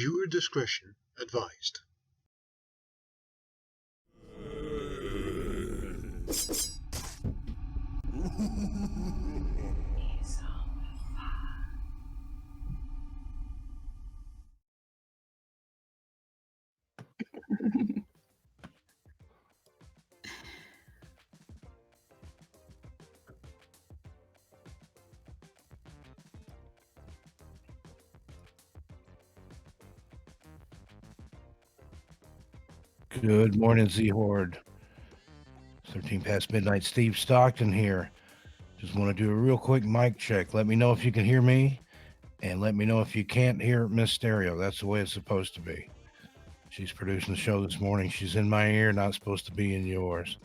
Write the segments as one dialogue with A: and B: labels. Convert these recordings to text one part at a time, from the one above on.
A: Viewer discretion advised.
B: Good morning, Z-Horde. 13 past midnight, Steve Stockton here. Just want to do a real quick mic check. Let me know if you can hear me, and let me know if you can't hear Miss Stereo. That's the way it's supposed to be. She's producing the show this morning. She's in my ear, not supposed to be in yours.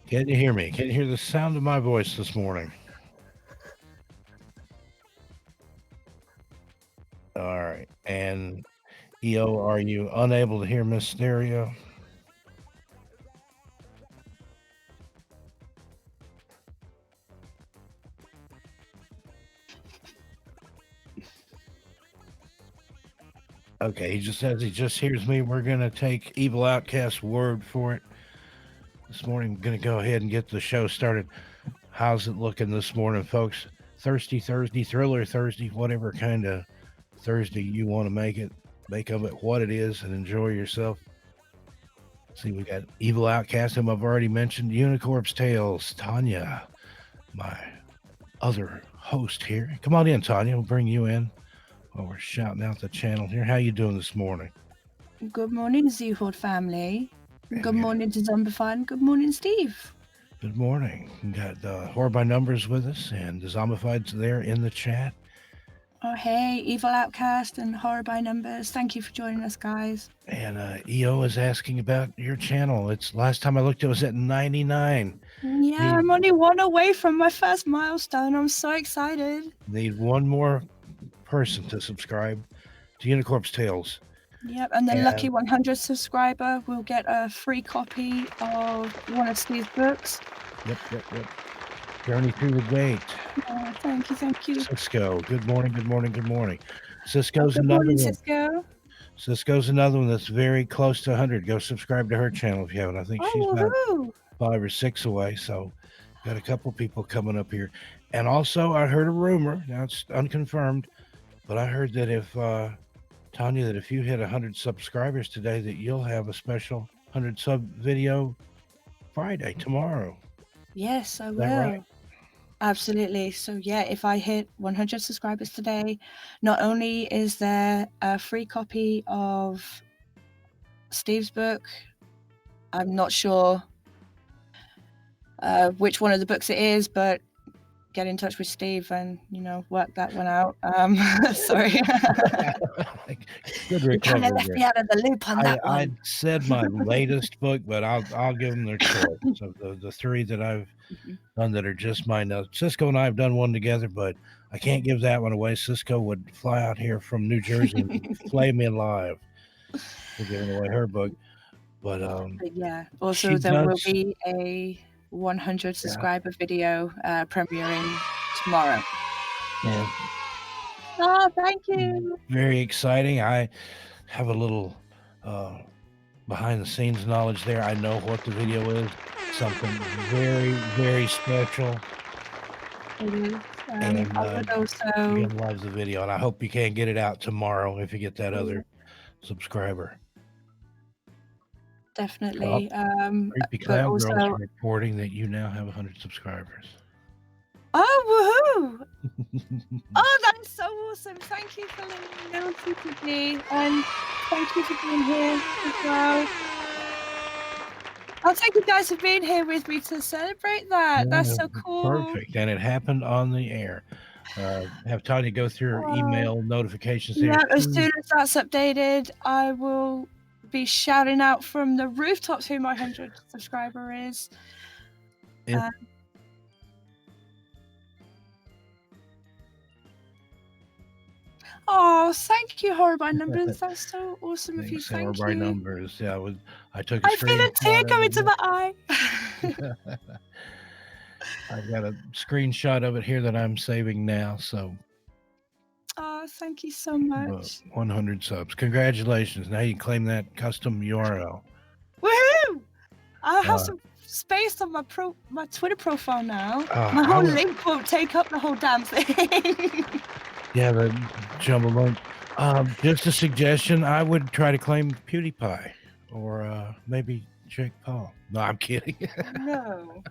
B: Can you hear me? Can you hear the sound of my voice this morning? All right. And EO, are you unable to hear Miss Stereo? Okay, he just says he just hears me. We're going to take Evil Outcast's word for it. This morning, I'm going to go ahead and get the show started. How's it looking this morning, folks? Thirsty Thursday, Thriller Thursday, whatever kind of Thursday you want to make it. Make of it what it is and enjoy yourself. See, we got Evil Outcast, whom I've already mentioned. Unicorp's Tales, Tanya, my other host here. Come on in, Tanya. We'll bring you in while we're shouting out the channel here. How you doing this morning?
C: Good morning, Z-Horde family. Good morning to Dezombified. Good morning, Steve.
B: Good morning. We got Horror by Numbers with us, and Dezombified's there in the chat.
C: Oh, hey, Evil Outcast and Horror by Numbers. Thank you for joining us, guys.
B: And EO is asking about your channel. It's last time I looked, it was at 99.
C: Yeah, I'm only one away from my first milestone. I'm so excited.
B: Need one more person to subscribe to Unicorp's Tales.
C: Yep, and the lucky 100 subscriber will get a free copy of one of Steve's books.
B: Yep. Journey Through the Gate.
C: Oh, thank you.
B: Cisco, good morning. Cisco's
C: good
B: another
C: morning,
B: one.
C: Cisco.
B: Cisco's another one that's very close to 100. Go subscribe to her channel if you haven't. I think she's about 5 or 6 away. So got a couple people coming up here. And also, I heard a rumor. Now it's unconfirmed, but I heard that if Tanya, that if you hit 100 subscribers today, that you'll have a special 100 sub video Friday tomorrow.
C: Yes, I will.
B: Right?
C: Absolutely. So yeah, if I hit 100 subscribers today, not only is there a free copy of Steve's book, I'm not sure which one of the books it is, but get in touch with Steve and, work that one out. Sorry.
B: Good
C: you kind of left me out of the loop on that one.
B: I said my latest book, but I'll give them their choice. So the three that I've done that are just mine. Now, Cisco and I have done one together, but I can't give that one away. Cisco would fly out here from New Jersey and play me live for giving away her book. But
C: yeah, also there will be a 100 subscriber video premiering tomorrow.
B: Yeah.
C: Oh, thank you.
B: Very exciting. I have a little behind the scenes knowledge there. I know what the video is. Something very, very special.
C: It is.
B: And
C: I would also
B: you can watch the video, and I hope you can get it out tomorrow if you get that other subscriber.
C: Definitely.
B: Creepy Cloud Girls are reporting that you now have 100 subscribers.
C: Oh, woohoo! Oh, that is so awesome. Thank you for letting me know, TTG, and thank you for being here as well. Thank you guys for being here with me to celebrate that. Yeah, that's so cool.
B: Perfect. And it happened on the air. Have Tanya go through her email notifications there.
C: Yeah, as soon as that's updated, I will be shouting out from the rooftops who my 100 subscriber is. Oh, thank you, Horrible Numbers. That's so awesome of you.
B: Thanks, Sarah,
C: Thank
B: by
C: you.
B: numbers. Yeah, I took a
C: I feel a tear
B: screenshot
C: coming
B: of
C: to
B: it.
C: my eye.
B: I've got a screenshot of it here that I'm saving now. So,
C: Oh, thank you so much.
B: 100 subs. Congratulations. Now you can claim that custom URL.
C: Woohoo! I have some space on my Twitter profile now. My whole link won't take up the whole damn thing.
B: Yeah, the jumbo link. Just a suggestion. I would try to claim PewDiePie or maybe Jake Paul. No, I'm kidding.
C: No.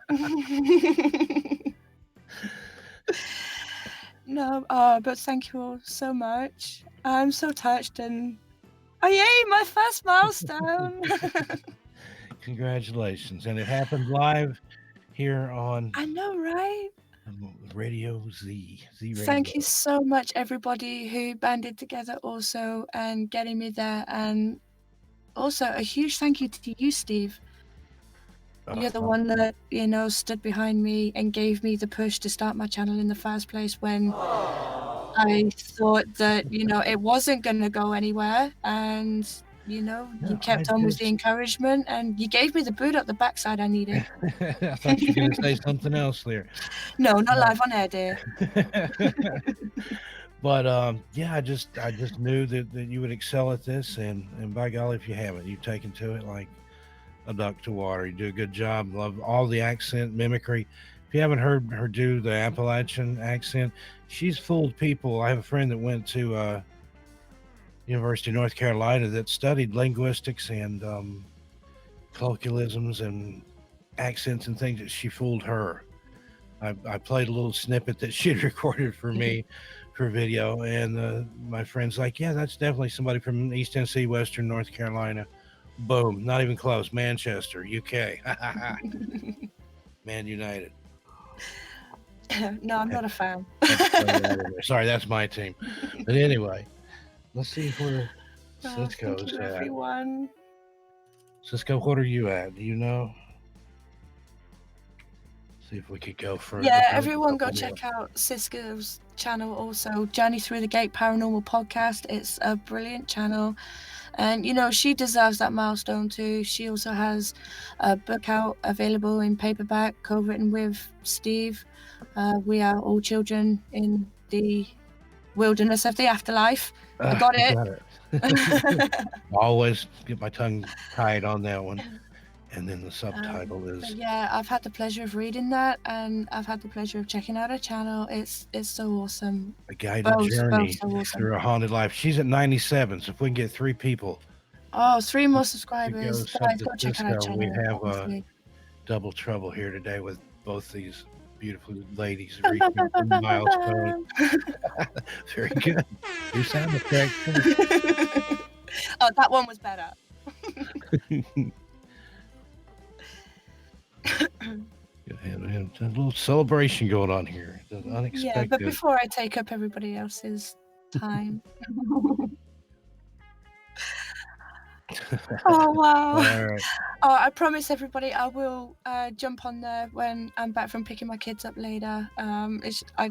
C: No, but thank you all so much. I'm so touched and yay, my first milestone.
B: Congratulations. And it happened live here on
C: I know, right?
B: Radio Z Radio.
C: Thank you so much, everybody who banded together also and getting me there. And also a huge thank you to you, Steve. You're the one that, stood behind me and gave me the push to start my channel in the first place when I thought that, it wasn't going to go anywhere. And, you kept on with the encouragement and you gave me the boot up the backside I needed.
B: I thought you were going to say something else there.
C: No, not live on air, dear.
B: But yeah, I just knew that you would excel at this, and by golly, if you haven't, you've taken to it like a duck to water. You do a good job. Love all the accent mimicry. If you haven't heard her do the Appalachian accent, she's fooled people. I have a friend that went to University of North Carolina that studied linguistics and colloquialisms and accents and things. That she fooled her. I played a little snippet that she'd recorded for me for video, and my friend's like, yeah, that's definitely somebody from East Tennessee, Western North Carolina. Boom, not even close. Manchester, UK. Man United.
C: No, I'm not a fan.
B: Sorry, that's my team. But anyway, let's see where Cisco's
C: thank you,
B: at.
C: everyone.
B: Cisco, what are you at? Do you know? See if we could go further.
C: Yeah, everyone go check out Cisco's channel also, Journey Through the Gate Paranormal Podcast. It's a brilliant channel. And, she deserves that milestone too. She also has a book out available in paperback, co-written with Steve. We are all children in the wilderness of the afterlife. I got it.
B: I always get my tongue tied on that one. And then the subtitle is...
C: Yeah, I've had the pleasure of reading that, and I've had the pleasure of checking out her channel. It's so awesome.
B: A guided journey through a haunted life. She's at 97, so if we can get 3 people...
C: Oh, 3 more subscribers. Guys, go check out her channel.
B: We have double trouble here today with both these beautiful ladies reaching a milestone. Very good. Your sound effect.
C: Oh, that one was better.
B: A little celebration going on here. Unexpected.
C: Yeah, but before I take up everybody else's time. Oh, wow.
B: All right.
C: Oh, I promise everybody I will jump on there when I'm back from picking my kids up later. I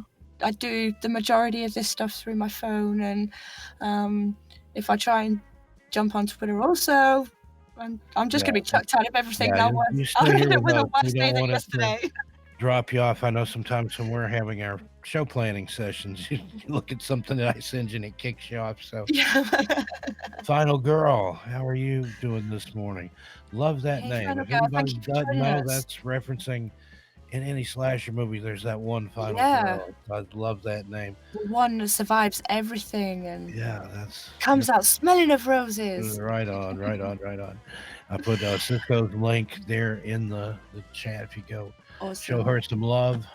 C: do the majority of this stuff through my phone, and if I try and jump on Twitter also, I'm just going to be chucked out of everything now. I'll end up with a worse day than yesterday.
B: Drop you off. I know sometimes when we're having our show planning sessions, you look at something that I send you and it kicks you off. So, Final Girl, how are you doing this morning? Love that name. If anybody doesn't know, that's referencing in any slasher movie, there's that one Final Girl. I love that name.
C: The one that survives everything and
B: that's
C: comes out smelling of roses.
B: Right on. I put Cisco's link there in the chat if you go. Awesome. Show her some love.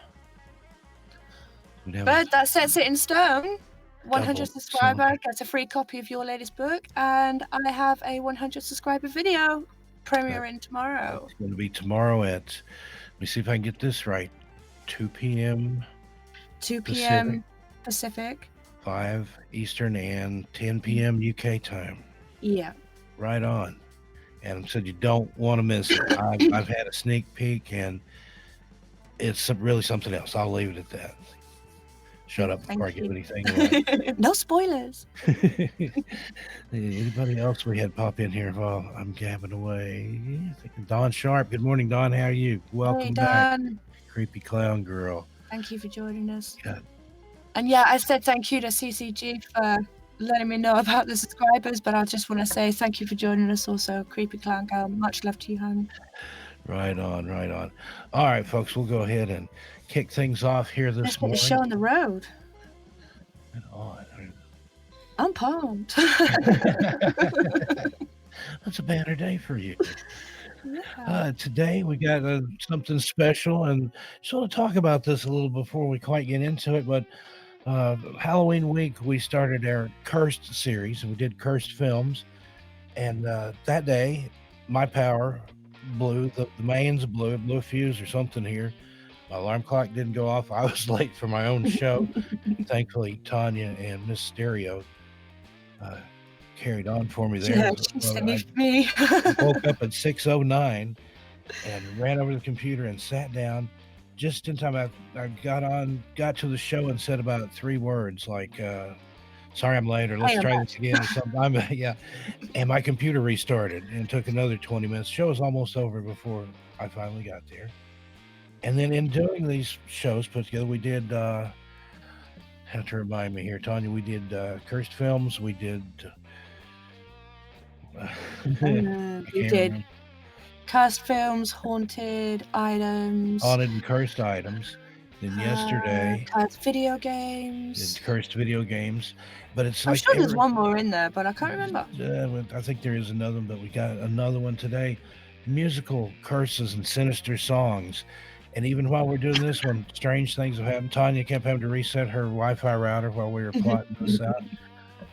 C: But that sets it in stone. 100 subscriber gets a free copy of your latest book, and I have a 100 subscriber video premiering tomorrow.
B: It's going to be tomorrow at, let me see if I can get this right, 2 p.m.
C: 2 p.m. Pacific.
B: 5 Eastern and 10 p.m. UK time.
C: Yeah.
B: Right on. Adam said you don't want to miss it. I've had a sneak peek, and it's really something else. I'll leave it at that. shut up before I
C: Thank
B: give
C: you.
B: anything away.
C: No spoilers.
B: Anybody else we had pop in here while I'm gabbing away? Thinking Don Sharp. Good morning, Don. How are you? Welcome back,
C: Don.
B: creepy clown girl.
C: Thank you for joining us.
B: Yeah.
C: And yeah, I said thank you to CCG for letting me know about the subscribers, but I just want to say thank you for joining us also, creepy clown girl. Much love to you, hon.
B: Right on, right on. All right, folks, we'll go ahead and kick things off here
C: Let's
B: this
C: get the
B: morning.
C: show on the road.
B: Right on.
C: I'm pumped.
B: That's a banner day for you.
C: Yeah.
B: Today we got something special, and just want to talk about this a little before we quite get into it. But Halloween week we started our Cursed series, and we did Cursed films. And that day, my power blew, the mains blew, it blew a fuse or something here. My alarm clock didn't go off. I was late for my own show. Thankfully, Tanya and Miss Stereo carried on for me there.
C: Yeah, she saved me.
B: I woke up at 6:09 and ran over to the computer and sat down just in time. I got to the show and said about 3 words like, sorry I'm late, or let's try this again or something. Yeah. And my computer restarted and it took another 20 minutes. The show was almost over before I finally got there. And then in doing these shows put together, we did, have to remind me here, Tanya, we did Cursed films. We did...
C: we did Cursed films, haunted items.
B: Haunted and cursed items. Then yesterday...
C: Cursed video games.
B: Did cursed video games. But it's
C: I'm
B: like...
C: sure there's one more in there, but I can't remember.
B: I think there is another one, but we got another one today. Musical curses and sinister songs. And even while we're doing this one, strange things have happened. Tanya kept having to reset her Wi-Fi router while we were plotting this out.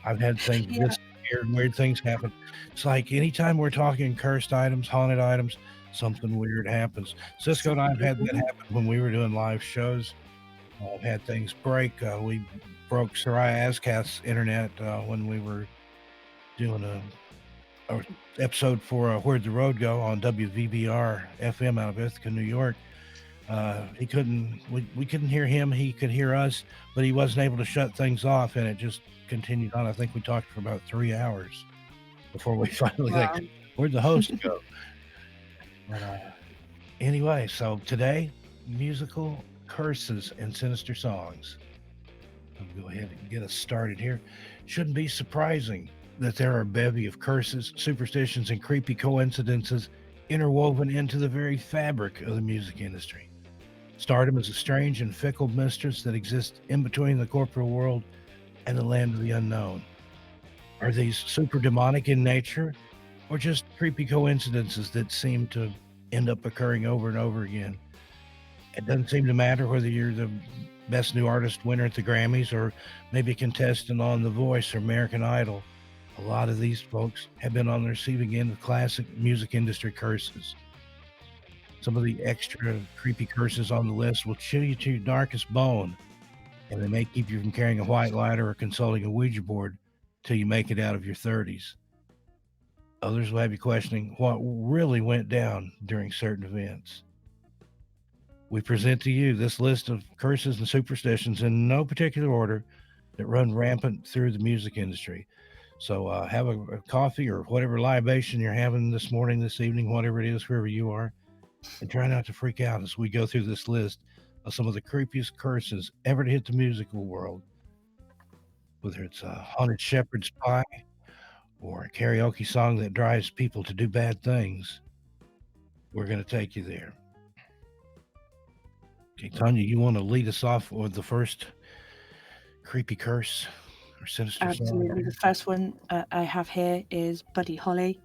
B: I've had things disappear and weird things happen. It's like anytime we're talking cursed items, haunted items, something weird happens. Cisco and I have had that happen when we were doing live shows. I've had things break. We broke Soraya Azkath's internet when we were doing a episode for Where'd the Road Go on WVBR FM out of Ithaca, New York. We couldn't hear him. He could hear us, but he wasn't able to shut things off, and it just continued on. I think we talked for about 3 hours before we finally like, where'd the host go? But anyway, so today, musical curses and sinister songs. I'll go ahead and get us started here. Shouldn't be surprising that there are a bevy of curses, superstitions, and creepy coincidences interwoven into the very fabric of the music industry. Stardom is a strange and fickle mistress that exists in between the corporeal world and the land of the unknown. Are these super demonic in nature, or just creepy coincidences that seem to end up occurring over and over again? It doesn't seem to matter whether you're the best new artist winner at the Grammys or maybe a contestant on The Voice or American Idol. A lot of these folks have been on the receiving end of classic music industry curses. Some of the extra creepy curses on the list will chill you to your darkest bone, and they may keep you from carrying a white lighter or consulting a Ouija board till you make it out of your 30s. Others will have you questioning what really went down during certain events. We present to you this list of curses and superstitions in no particular order that run rampant through the music industry. So have a coffee or whatever libation you're having this morning, this evening, whatever it is, wherever you are, and try not to freak out as we go through this list of some of the creepiest curses ever to hit the musical world. Whether it's a haunted shepherd's pie or a karaoke song that drives people to do bad things, we're going to take you there. Okay, Tanya, you want to lead us off with the first creepy curse or sinister song?
C: Absolutely. The first one I have here is Buddy Holly.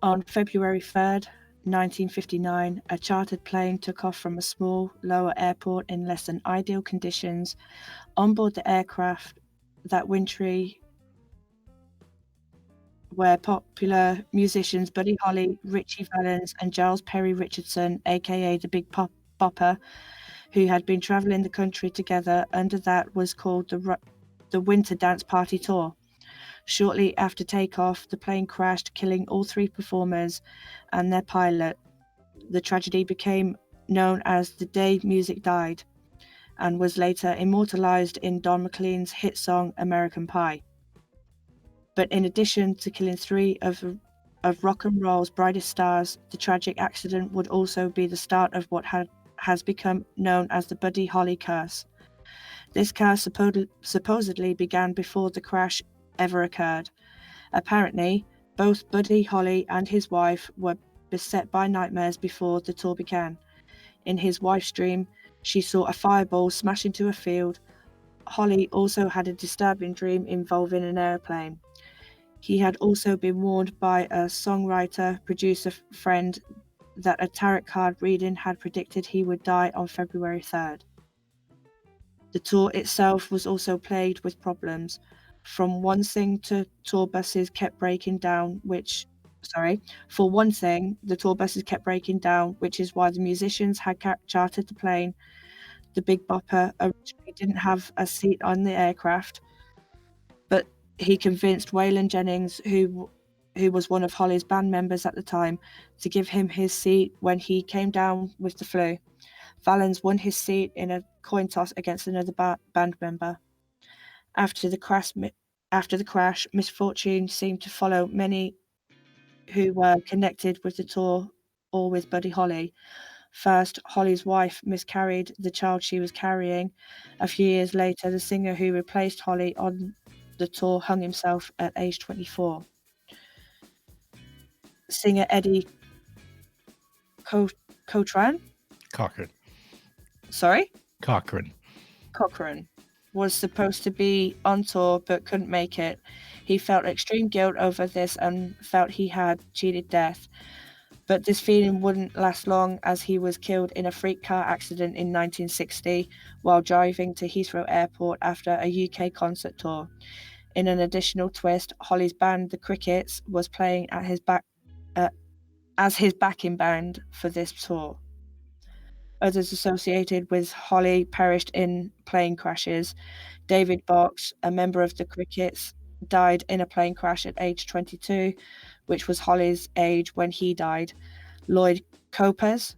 C: On February 3rd, 1959, a chartered plane took off from a small, lower airport in less than ideal conditions. On board the aircraft, that wintry, were popular musicians Buddy Holly, Richie Valens, and Giles Perry Richardson, aka the Big Bopper, who had been traveling the country together under that was called the Winter Dance Party Tour. Shortly after takeoff, the plane crashed, killing all 3 performers and their pilot. The tragedy became known as the day music died. and was later immortalized in Don McLean's hit song American Pie. But in addition to killing 3 of rock and roll's brightest stars, the tragic accident would also be the start of what has become known as the Buddy Holly curse. This curse supposedly began before the crash ever occurred. Apparently, both Buddy Holly and his wife were beset by nightmares before the tour began. In his wife's dream, she saw a fireball smash into a field. Holly also had a disturbing dream involving an airplane. He had also been warned by a songwriter, producer friend that a tarot card reading had predicted he would die on February 3rd. The tour itself was also plagued with problems. For one thing, the tour buses kept breaking down, which is why the musicians had chartered the plane. The Big Bopper originally didn't have a seat on the aircraft, but he convinced Waylon Jennings, who was one of Holly's band members at the time, to give him his seat when he came down with the flu. Valens won his seat in a coin toss against another band member. After the crash, misfortune seemed to follow many who were connected with the tour or with Buddy Holly. First, Holly's wife miscarried the child she was carrying. A few years later, the singer who replaced Holly on the tour hung himself at age 24. Singer Eddie Cochran was supposed to be on tour but couldn't make it. He felt extreme guilt over this and felt he had cheated death. But this feeling wouldn't last long, as he was killed in a freak car accident in 1960 while driving to Heathrow Airport after a UK concert tour. In an additional twist, Holly's band, the Crickets, was playing at his as his backing band for this tour. Others associated with Holly perished in plane crashes. David Box, a member of the Crickets, died in a plane crash at age 22, which was Holly's age when he died. Lloyd Copaz,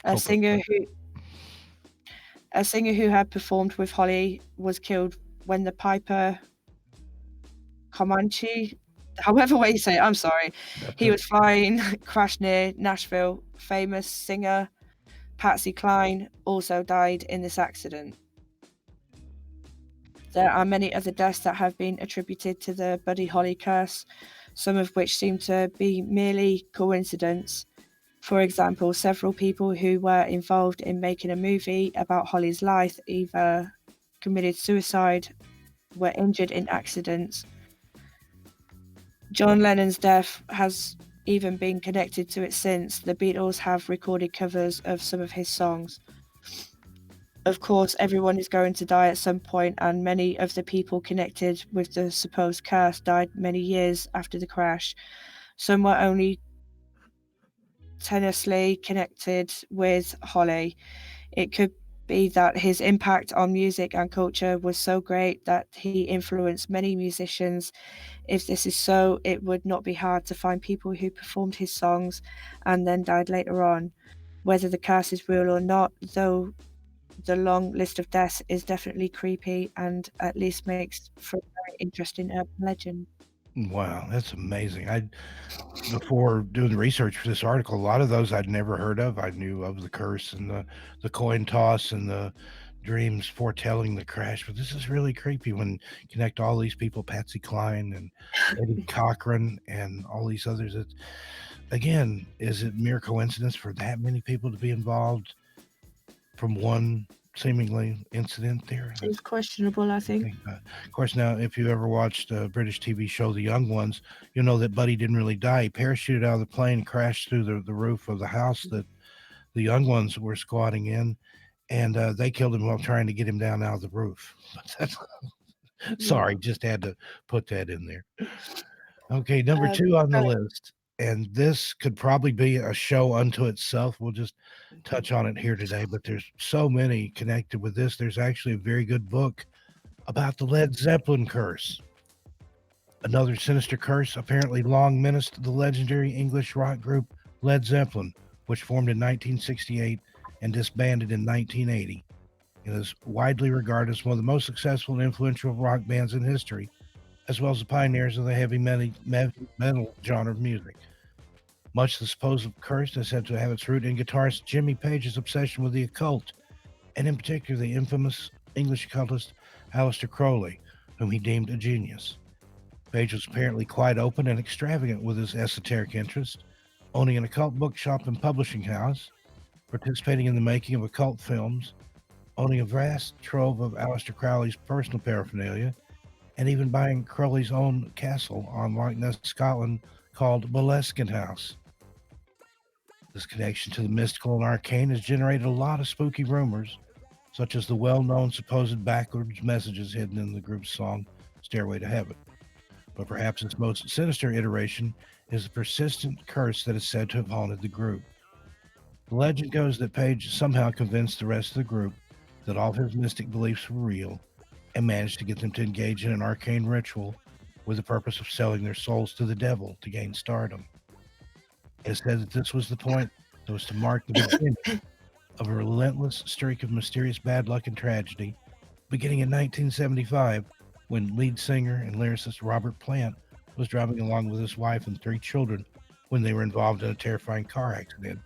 C: a singer who had performed with Holly, was killed when the Piper Comanche, however way you say it, I'm sorry. He was flying, crashed near Nashville. Famous singer Patsy Cline also died in this accident. There are many other deaths that have been attributed to the Buddy Holly curse, some of which seem to be merely coincidence. For example, several people who were involved in making a movie about Holly's life either committed suicide, were injured in accidents. John Lennon's death has even been connected to it since. The Beatles have recorded covers of some of his songs. Of course, everyone is going to die at some point, and many of the people connected with the supposed curse died many years after the crash. Some were only tenuously connected with Holly. It could be that his impact on music and culture was so great that he influenced many musicians. If this is so, it would not be hard to find people who performed his songs and then died later on. Whether the curse is real or not, though, the long list of deaths is definitely creepy and at least makes for a very interesting urban legend.
B: Wow, that's amazing. Before doing the research for this article, a lot of those I'd never heard of. I knew of the curse and the coin toss and the dreams foretelling the crash, but this is really creepy when you connect all these people, Patsy Cline and Eddie Cochran and all these others. Again, is it mere coincidence for that many people to be involved from one seemingly incident there?
C: It's questionable, I think.
B: Of course, now, if you ever watched the British TV show The Young Ones, you'll know that Buddy didn't really die. He parachuted out of the plane and crashed through the roof of the house that the young ones were squatting in, and they killed him while trying to get him down out of the roof. Sorry, just had to put that in there. Okay, number 2 on the list. And this could probably be a show unto itself. We'll just touch on it here today, but there's so many connected with this. There's actually a very good book about the Led Zeppelin curse. Another sinister curse apparently long menaced the legendary English rock group Led Zeppelin, which formed in 1968 and disbanded in 1980. It is widely regarded as one of the most successful and influential rock bands in history, as well as the pioneers of the heavy metal genre of music. Much of the supposed curse is said to have its root in guitarist Jimmy Page's obsession with the occult, and in particular the infamous English occultist Aleister Crowley, whom he deemed a genius. Page was apparently quite open and extravagant with his esoteric interest, owning an occult bookshop and publishing house, participating in the making of occult films, owning a vast trove of Aleister Crowley's personal paraphernalia, and even buying Crowley's own castle on Loch Ness, Scotland, called Boleskine House. This connection to the mystical and arcane has generated a lot of spooky rumors, such as the well-known supposed backwards messages hidden in the group's song Stairway to Heaven. But perhaps its most sinister iteration is the persistent curse that is said to have haunted the group. The legend goes that Page somehow convinced the rest of the group that all of his mystic beliefs were real and managed to get them to engage in an arcane ritual with the purpose of selling their souls to the devil to gain stardom. It is said that this was the point that was to mark the beginning of a relentless streak of mysterious bad luck and tragedy, beginning in 1975 when lead singer and lyricist Robert Plant was driving along with his wife and 3 children when they were involved in a terrifying car accident,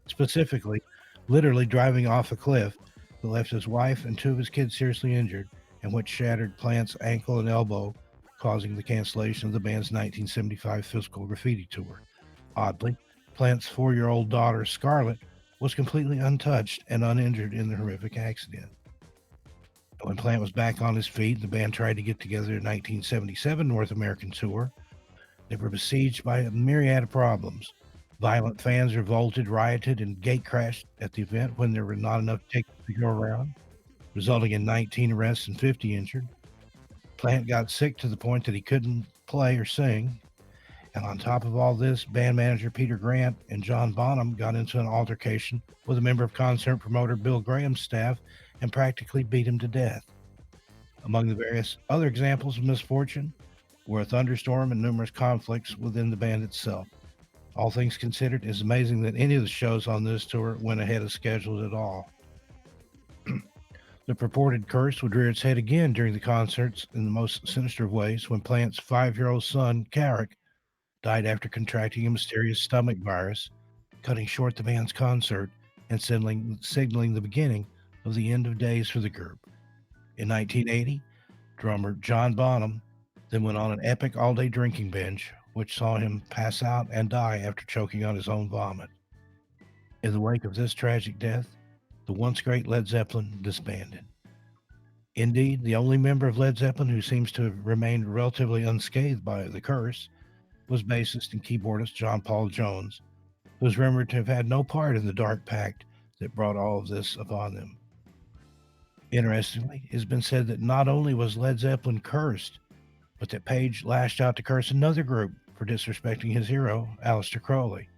B: specifically literally driving off a cliff that left his wife and 2 of his kids seriously injured, and which shattered Plant's ankle and elbow, causing the cancellation of the band's 1975 physical graffiti tour. Oddly, Plant's 4-year-old daughter, Scarlett, was completely untouched and uninjured in the horrific accident. When Plant was back on his feet, the band tried to get together a 1977 North American tour. They were besieged by a myriad of problems. Violent fans revolted, rioted, and gate crashed at the event when there were not enough tickets to go around, resulting in 19 arrests and 50 injured. Plant got sick to the point that he couldn't play or sing. And on top of all this, band manager Peter Grant and John Bonham got into an altercation with a member of concert promoter Bill Graham's staff and practically beat him to death. Among the various other examples of misfortune were a thunderstorm and numerous conflicts within the band itself. All things considered, it's amazing that any of the shows on this tour went ahead of schedule at all. The purported curse would rear its head again during the concerts in the most sinister of ways when Plant's 5-year-old son, Carrick, died after contracting a mysterious stomach virus, cutting short the band's concert and signaling the beginning of the end of days for the group. In 1980, drummer John Bonham then went on an epic all-day drinking binge, which saw him pass out and die after choking on his own vomit. In the wake of this tragic death, the once great Led Zeppelin disbanded. Indeed, the only member of Led Zeppelin who seems to have remained relatively unscathed by the curse was bassist and keyboardist John Paul Jones, who was rumored to have had no part in the dark pact that brought all of this upon them. Interestingly, it has been said that not only was Led Zeppelin cursed, but that Page lashed out to curse another group for disrespecting his hero, Aleister Crowley.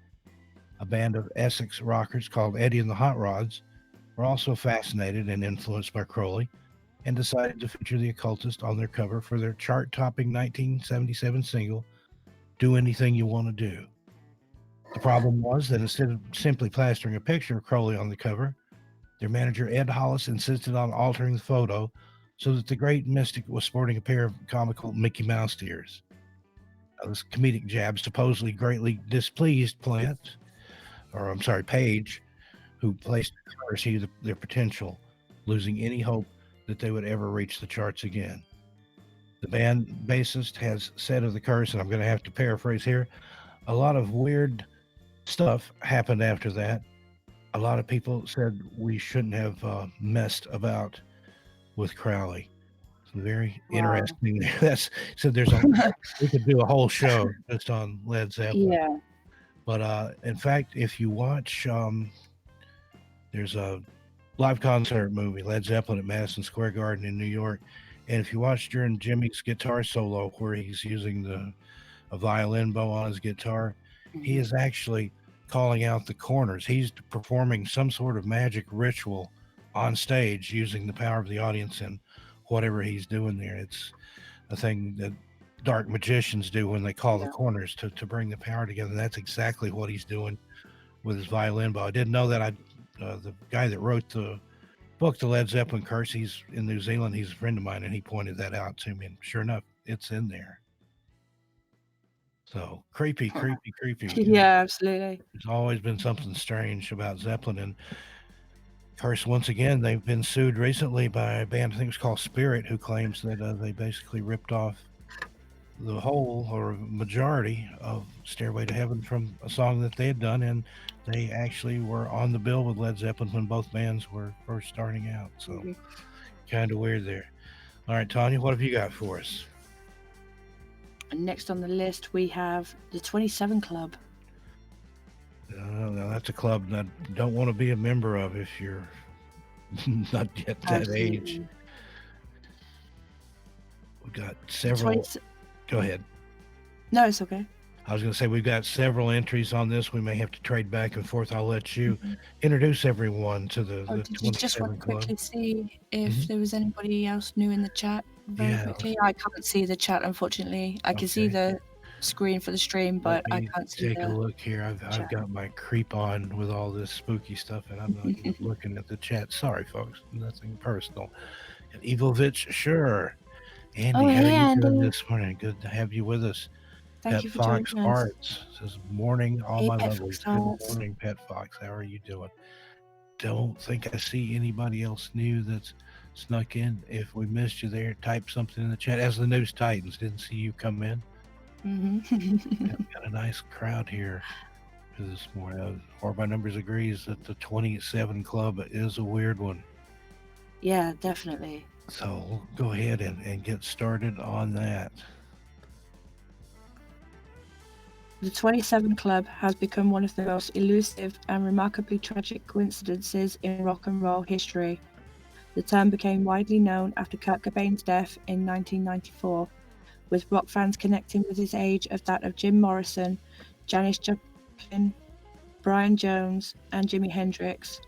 B: A band of Essex rockers called Eddie and the Hot Rods were also fascinated and influenced by Crowley and decided to feature the occultist on their cover for their chart-topping 1977 single, Do Anything You Want to Do. The problem was that instead of simply plastering a picture of Crowley on the cover, their manager Ed Hollis insisted on altering the photo so that the great mystic was sporting a pair of comical Mickey Mouse ears. Now, this comedic jab supposedly greatly displeased Page, who placed their potential, losing any hope that they would ever reach the charts again. The band bassist has said of the curse, and I'm going to have to paraphrase here, a lot of weird stuff happened after that. A lot of people said we shouldn't have messed about with Crowley. It's very interesting. We could do a whole show just on Led Zeppelin.
C: Yeah.
B: But in fact, if you watch, there's a live concert movie, Led Zeppelin at Madison Square Garden in New York. And if you watch during Jimmy's guitar solo where he's using a violin bow on his guitar, he is actually calling out the corners. He's performing some sort of magic ritual on stage using the power of the audience and whatever he's doing there. It's a thing that dark magicians do when they call the
C: Yeah.
B: corners to bring the power together. And that's exactly what he's doing with his violin bow. I didn't know that. The guy that wrote the book, The Led Zeppelin Curse, he's in New Zealand. He's a friend of mine, and he pointed that out to me. And sure enough, it's in there. So creepy.
C: Yeah, absolutely.
B: There's always been something strange about Zeppelin. And Curse, once again, they've been sued recently by a band, I think it's called Spirit, who claims that they basically ripped off the whole or majority of Stairway to Heaven from a song that they had done, and they actually were on the bill with Led Zeppelin when both bands were first starting out. So kind of weird there. All right, Tanya, what have you got for us?
C: And next on the list, we have the 27 Club.
B: Now that's a club that I don't want to be a member of if you're not yet that age. We've got several. Go ahead.
C: No, it's okay.
B: I was going to say we've got several entries on this. We may have to trade back and forth. I'll let you introduce everyone to the 27
C: just want to
B: Club.
C: quickly see if there was anybody else new in the chat very quickly. I can't see the chat, unfortunately. I can see the screen for the stream, but I can't see
B: take a look here. I've got my creep on with all this spooky stuff, and I'm not even looking at the chat. Sorry, folks. Nothing personal. And Evilvich, sure. Andy, how are you doing this morning? Good to have you with us.
C: Thank you for
B: Pet Fox
C: joining us.
B: Arts says, morning, all
C: Hey,
B: my
C: Pet
B: lovelies.
C: Fox
B: Good
C: Arts.
B: morning, Pet Fox. How are you doing? Don't think I see anybody else new that's snuck in. If we missed you there, type something in the chat. As the News Titans, didn't see you come in. Got a nice crowd here this morning. Or by Numbers agrees that the 27 Club is a weird one.
C: Yeah, definitely.
B: So we'll go ahead and get started on that.
C: The 27 Club has become one of the most elusive and remarkably tragic coincidences in rock and roll history. The term became widely known after Kurt Cobain's death in 1994, with rock fans connecting with his age of that of Jim Morrison, Janis Joplin, Brian Jones, and Jimi Hendrix,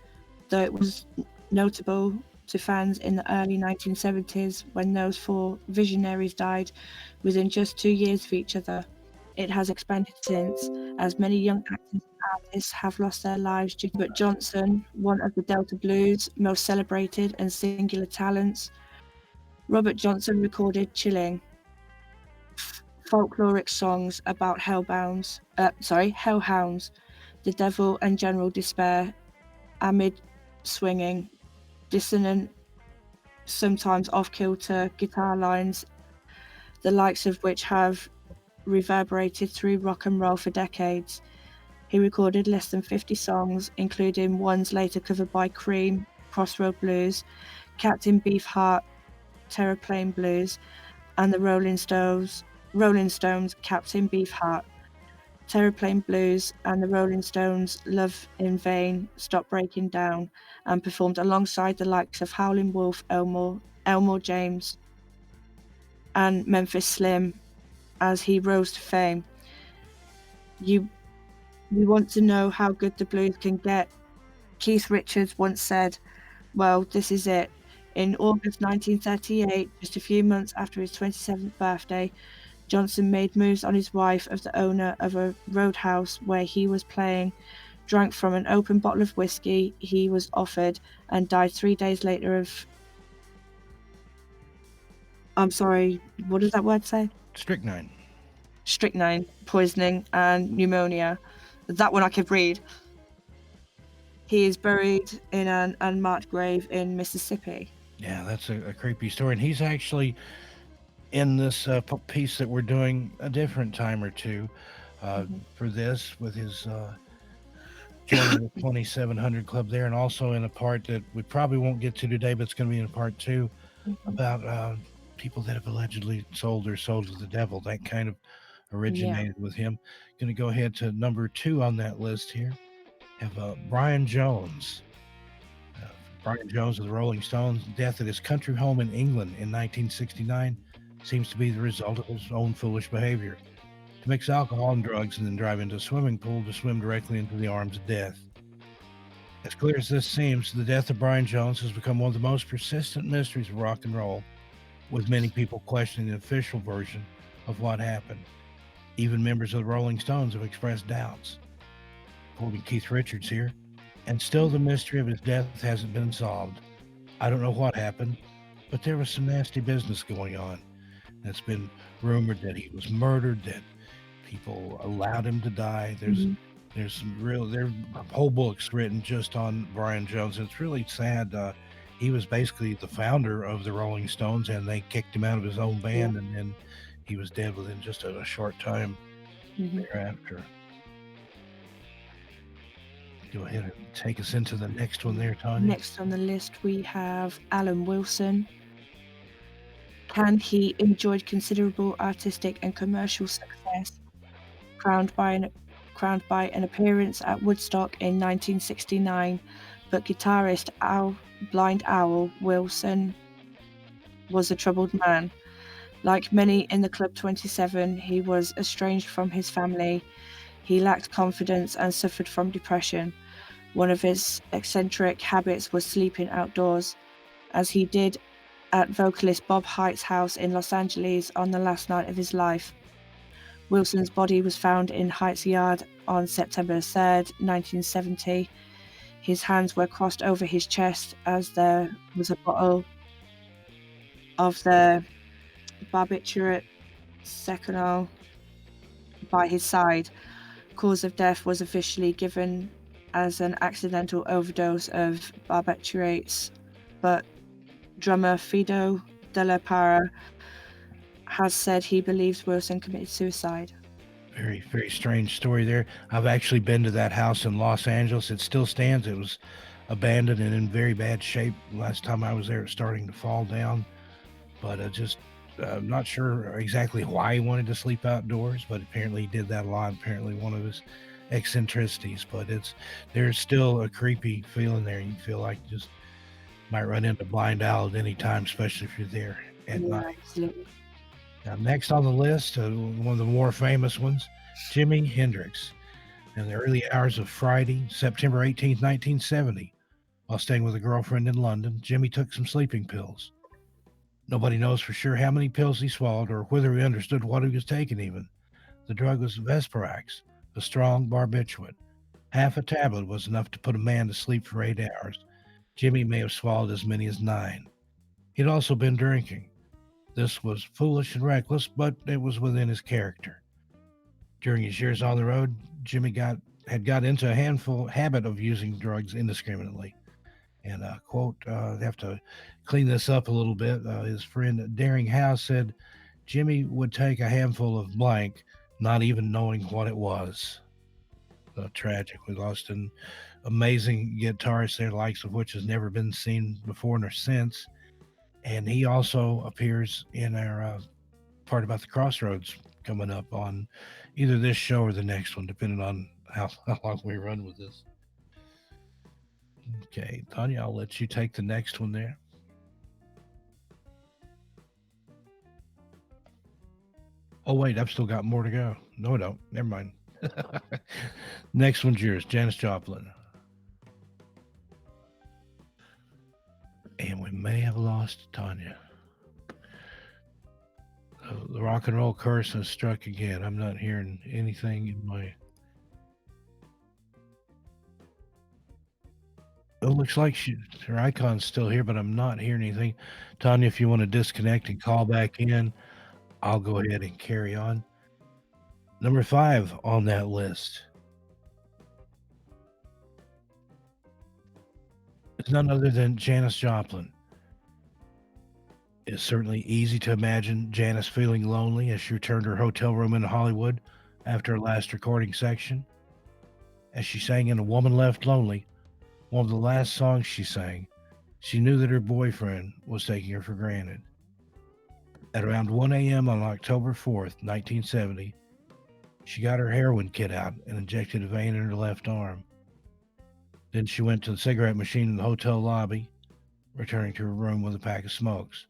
C: though it was notable to fans in the early 1970s when those four visionaries died within just 2 years of each other. It has expanded since, as many young actors and artists have lost their lives due to Robert Johnson, one of the Delta Blues' most celebrated and singular talents. Robert Johnson recorded chilling folkloric songs about hellhounds, the devil and general despair, amid swinging, dissonant, sometimes off-kilter guitar lines, the likes of which have reverberated through rock and roll for decades. He recorded less than 50 songs, including ones later covered by Cream, Crossroad Blues, Captain Beefheart, Terraplane Blues, and the Rolling Stones, Captain Beefheart, Terraplane Blues, and the Rolling Stones' Love in Vain, Stop Breaking Down, and performed alongside the likes of Howlin' Wolf, Elmore James, and Memphis Slim as he rose to fame. You want to know how good the blues can get? Keith Richards once said, well, this is it. In August 1938, just a few months after his 27th birthday, Johnson made moves on his wife of the owner of a roadhouse where he was playing, drank from an open bottle of whiskey he was offered, and died 3 days later of... I'm sorry, what does that word say? Strychnine poisoning and pneumonia. That one I could read. He is buried in an unmarked grave in Mississippi.
B: Yeah, that's a creepy story. And he's actually in this piece that we're doing a different time or two for this with his joining the 2700 Club there, and also in a part that we probably won't get to today, but it's going to be in part 2 about people that have allegedly sold their souls to the devil. That kind of originated with him. Going to go ahead to number 2 on that list here. Have Brian Jones. Brian Jones of the Rolling Stones' death at his country home in England in 1969 seems to be the result of his own foolish behavior. To mix alcohol and drugs and then drive into a swimming pool to swim directly into the arms of death. As clear as this seems, the death of Brian Jones has become one of the most persistent mysteries of rock and roll, with many people questioning the official version of what happened. Even members of the Rolling Stones have expressed doubts. Quoting Keith Richards here, and still the mystery of his death hasn't been solved. I don't know what happened, but there was some nasty business going on. It's been rumored that he was murdered, that people allowed him to die. There's some real, there are whole books written just on Brian Jones. It's really sad. He was basically the founder of the Rolling Stones, and they kicked him out of his own band, and then he was dead within just a short time thereafter. Go ahead and take us into the next one there, Tanya.
C: Next on the list, we have Alan Wilson. And he enjoyed considerable artistic and commercial success, crowned by an appearance at Woodstock in 1969. But guitarist Blind Owl Wilson was a troubled man. Like many in the Club 27, he was estranged from his family. He lacked confidence and suffered from depression. One of his eccentric habits was sleeping outdoors, as he did at vocalist Bob Hite's house in Los Angeles on the last night of his life. Wilson's body was found in Hite's yard on September 3rd, 1970. His hands were crossed over his chest as there was a bottle of the barbiturate Seconal by his side. Cause of death was officially given as an accidental overdose of barbiturates, but drummer Fido De La Parra has said he believes Wilson committed suicide.
B: Very, very strange story there. I've actually been to that house in Los Angeles. It still stands. It was abandoned and in very bad shape. Last time I was there, it was starting to fall down. But I'm not sure exactly why he wanted to sleep outdoors, but apparently he did that a lot. Apparently one of his eccentricities. But there's still a creepy feeling there. You feel like you just might run into Blind Owl at any time, especially if you're there at night.
C: Absolutely.
B: Now, next on the list, one of the more famous ones, Jimi Hendrix. In the early hours of Friday, September 18th, 1970, while staying with a girlfriend in London, Jimmy took some sleeping pills. Nobody knows for sure how many pills he swallowed or whether he understood what he was taking even. The drug was Vesparax, a strong barbiturate. Half a tablet was enough to put a man to sleep for 8 hours. Jimmy may have swallowed as many as 9. He'd also been drinking. This was foolish and reckless, but it was within his character. During his years on the road, Jimmy had got into a habit of using drugs indiscriminately. And quote, I have to clean this up a little bit. His friend Daring House said Jimmy would take a handful of blank, not even knowing what it was. Tragic. We lost an amazing guitarist there, the likes of which has never been seen before nor since. And he also appears in our part about the Crossroads coming up on either this show or the next one, depending on how long we run with this. Okay, Tanya, I'll let you take the next one there. Oh, wait, I've still got more to go. No, I don't. Never mind. Next one's yours, Janis Joplin. And we may have lost Tanya. The rock and roll curse has struck again. I'm not hearing anything in my... It looks like her icon's still here, but I'm not hearing anything. Tanya, if you want to disconnect and call back in, I'll go ahead and carry on. Number 5 on that list is none other than Janis Joplin. It's certainly easy to imagine Janis feeling lonely as she returned to her hotel room in Hollywood after her last recording section. As she sang in A Woman Left Lonely, one of the last songs she sang, she knew that her boyfriend was taking her for granted. At around 1 a.m. on October 4th, 1970, she got her heroin kit out and injected a vein in her left arm. Then she went to the cigarette machine in the hotel lobby, returning to her room with a pack of smokes.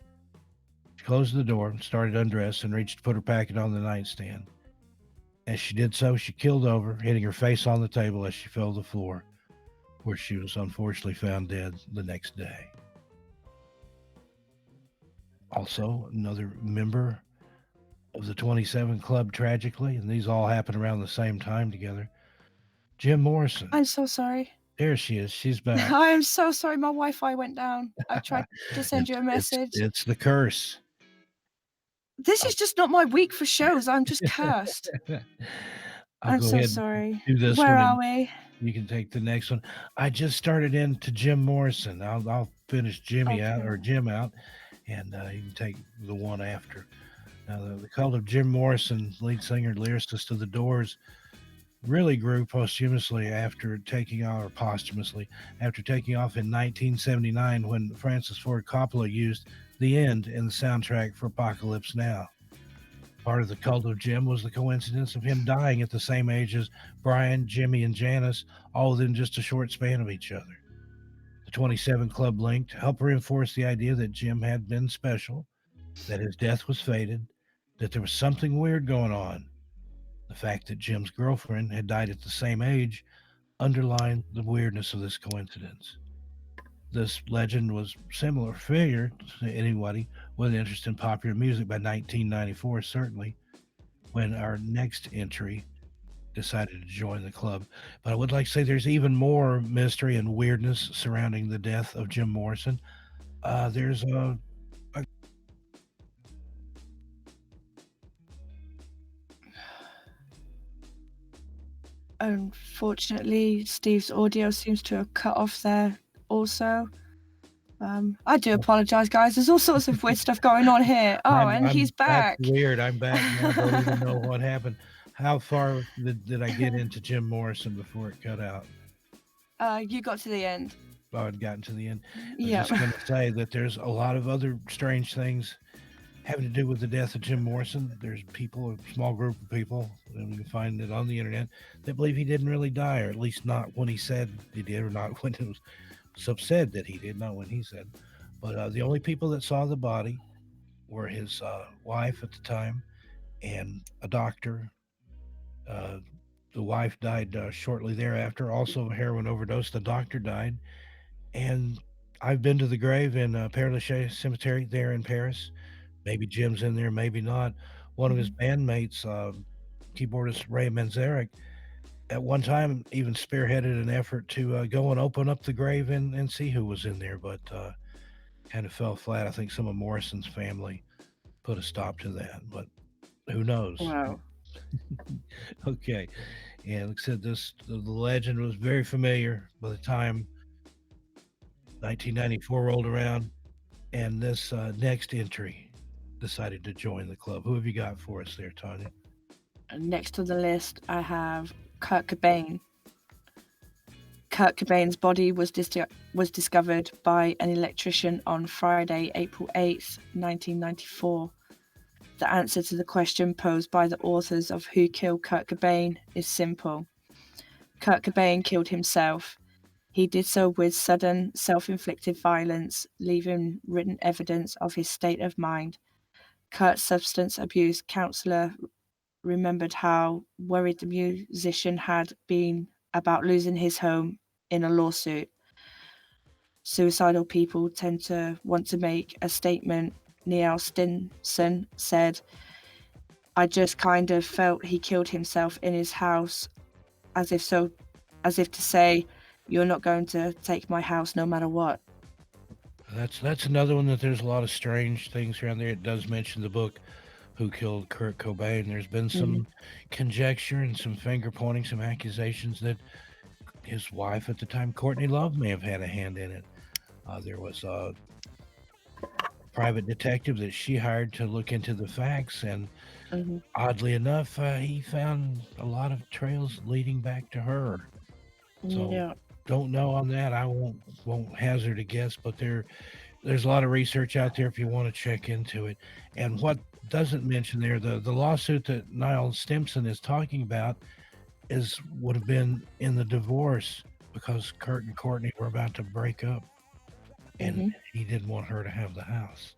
B: She closed the door, started to undress, and reached to put her packet on the nightstand. As she did so, she keeled over, hitting her face on the table as she fell to the floor, where she was unfortunately found dead the next day. Also, another member of the 27 Club, tragically, and these all happened around the same time together. Jim Morrison.
C: I'm so sorry.
B: There she is. She's back.
C: I am so sorry. My Wi-Fi went down. I tried to send you a message.
B: It's the curse.
C: This is just not my week for shows. I'm just cursed. I'm so sorry.
B: Do this
C: Where
B: one
C: are we?
B: You can take the next one. I just started into Jim Morrison. I'll finish Jimmy out, or Jim out, and you can take the one after. Now, the cult of Jim Morrison, lead singer, lyricist of the Doors, really grew posthumously after taking off, or posthumously, after taking off in 1979 when Francis Ford Coppola used The End in the soundtrack for Apocalypse Now. Part of the cult of Jim was the coincidence of him dying at the same age as Brian, Jimmy, and Janis, all within just a short span of each other. The 27 Club linked to help reinforce the idea that Jim had been special, that his death was fated, that there was something weird going on. The fact that Jim's girlfriend had died at the same age underlined the weirdness of this coincidence. This legend was familiar to anybody with an interest in popular music by 1994, certainly, when our next entry decided to join the club. But I would like to say there's even more mystery and weirdness surrounding the death of Jim Morrison. There's a
C: Unfortunately, Steve's audio seems to have cut off there also. I do apologize, guys. There's all sorts of weird stuff going on here. He's back.
B: That's weird. I'm back now. I don't even know what happened. How far did I get into Jim Morrison before it cut out?
C: You got to the end.
B: Oh, I'd gotten to the end.
C: Yeah.
B: I was just going to say that there's a lot of other strange things having to do with the death of Jim Morrison. There's people, a small group of people, and you can find it on the internet, that believe he didn't really die, or at least not when he said he did, or not when it was said that he did, not when he said. But the only people that saw the body were his wife at the time and a doctor. The wife died shortly thereafter, also of a heroin overdose. The doctor died. And I've been to the grave in Père Lachaise Cemetery there in Paris. Maybe Jim's in there, maybe not. One of his bandmates, keyboardist Ray Manzarek, at one time even spearheaded an effort to go and open up the grave and see who was in there, but kind of fell flat. I think some of Morrison's family put a stop to that, but who knows?
C: Wow.
B: Okay. And like I said, the legend was very familiar by the time 1994 rolled around, and this next entry decided to join the club. Who have you got for us there, Tanya?
C: Next on the list, I have Kurt Cobain. Kurt Cobain's body was discovered by an electrician on Friday, April 8th, 1994. The answer to the question posed by the authors of Who Killed Kurt Cobain is simple. Kurt Cobain killed himself. He did so with sudden, self-inflicted violence, leaving written evidence of his state of mind. Kurt's substance abuse counselor remembered how worried the musician had been about losing his home in a lawsuit. Suicidal people tend to want to make a statement. Neil Stinson said, "I just kind of felt he killed himself in his house, as if to say, you're not going to take my house no matter what."
B: That's another one that there's a lot of strange things around there. It does mention the book Who Killed Kurt Cobain. There's been some conjecture and some finger pointing, some accusations that his wife at the time, Courtney Love, may have had a hand in it. There was a private detective that she hired to look into the facts, and oddly enough, he found a lot of trails leading back to her. So don't know on that. I won't hazard a guess, but there's a lot of research out there if you want to check into it. And what doesn't mention there, the lawsuit that Niall Stimson is talking about would have been in the divorce, because Kurt and Courtney were about to break up, and he didn't want her to have the house.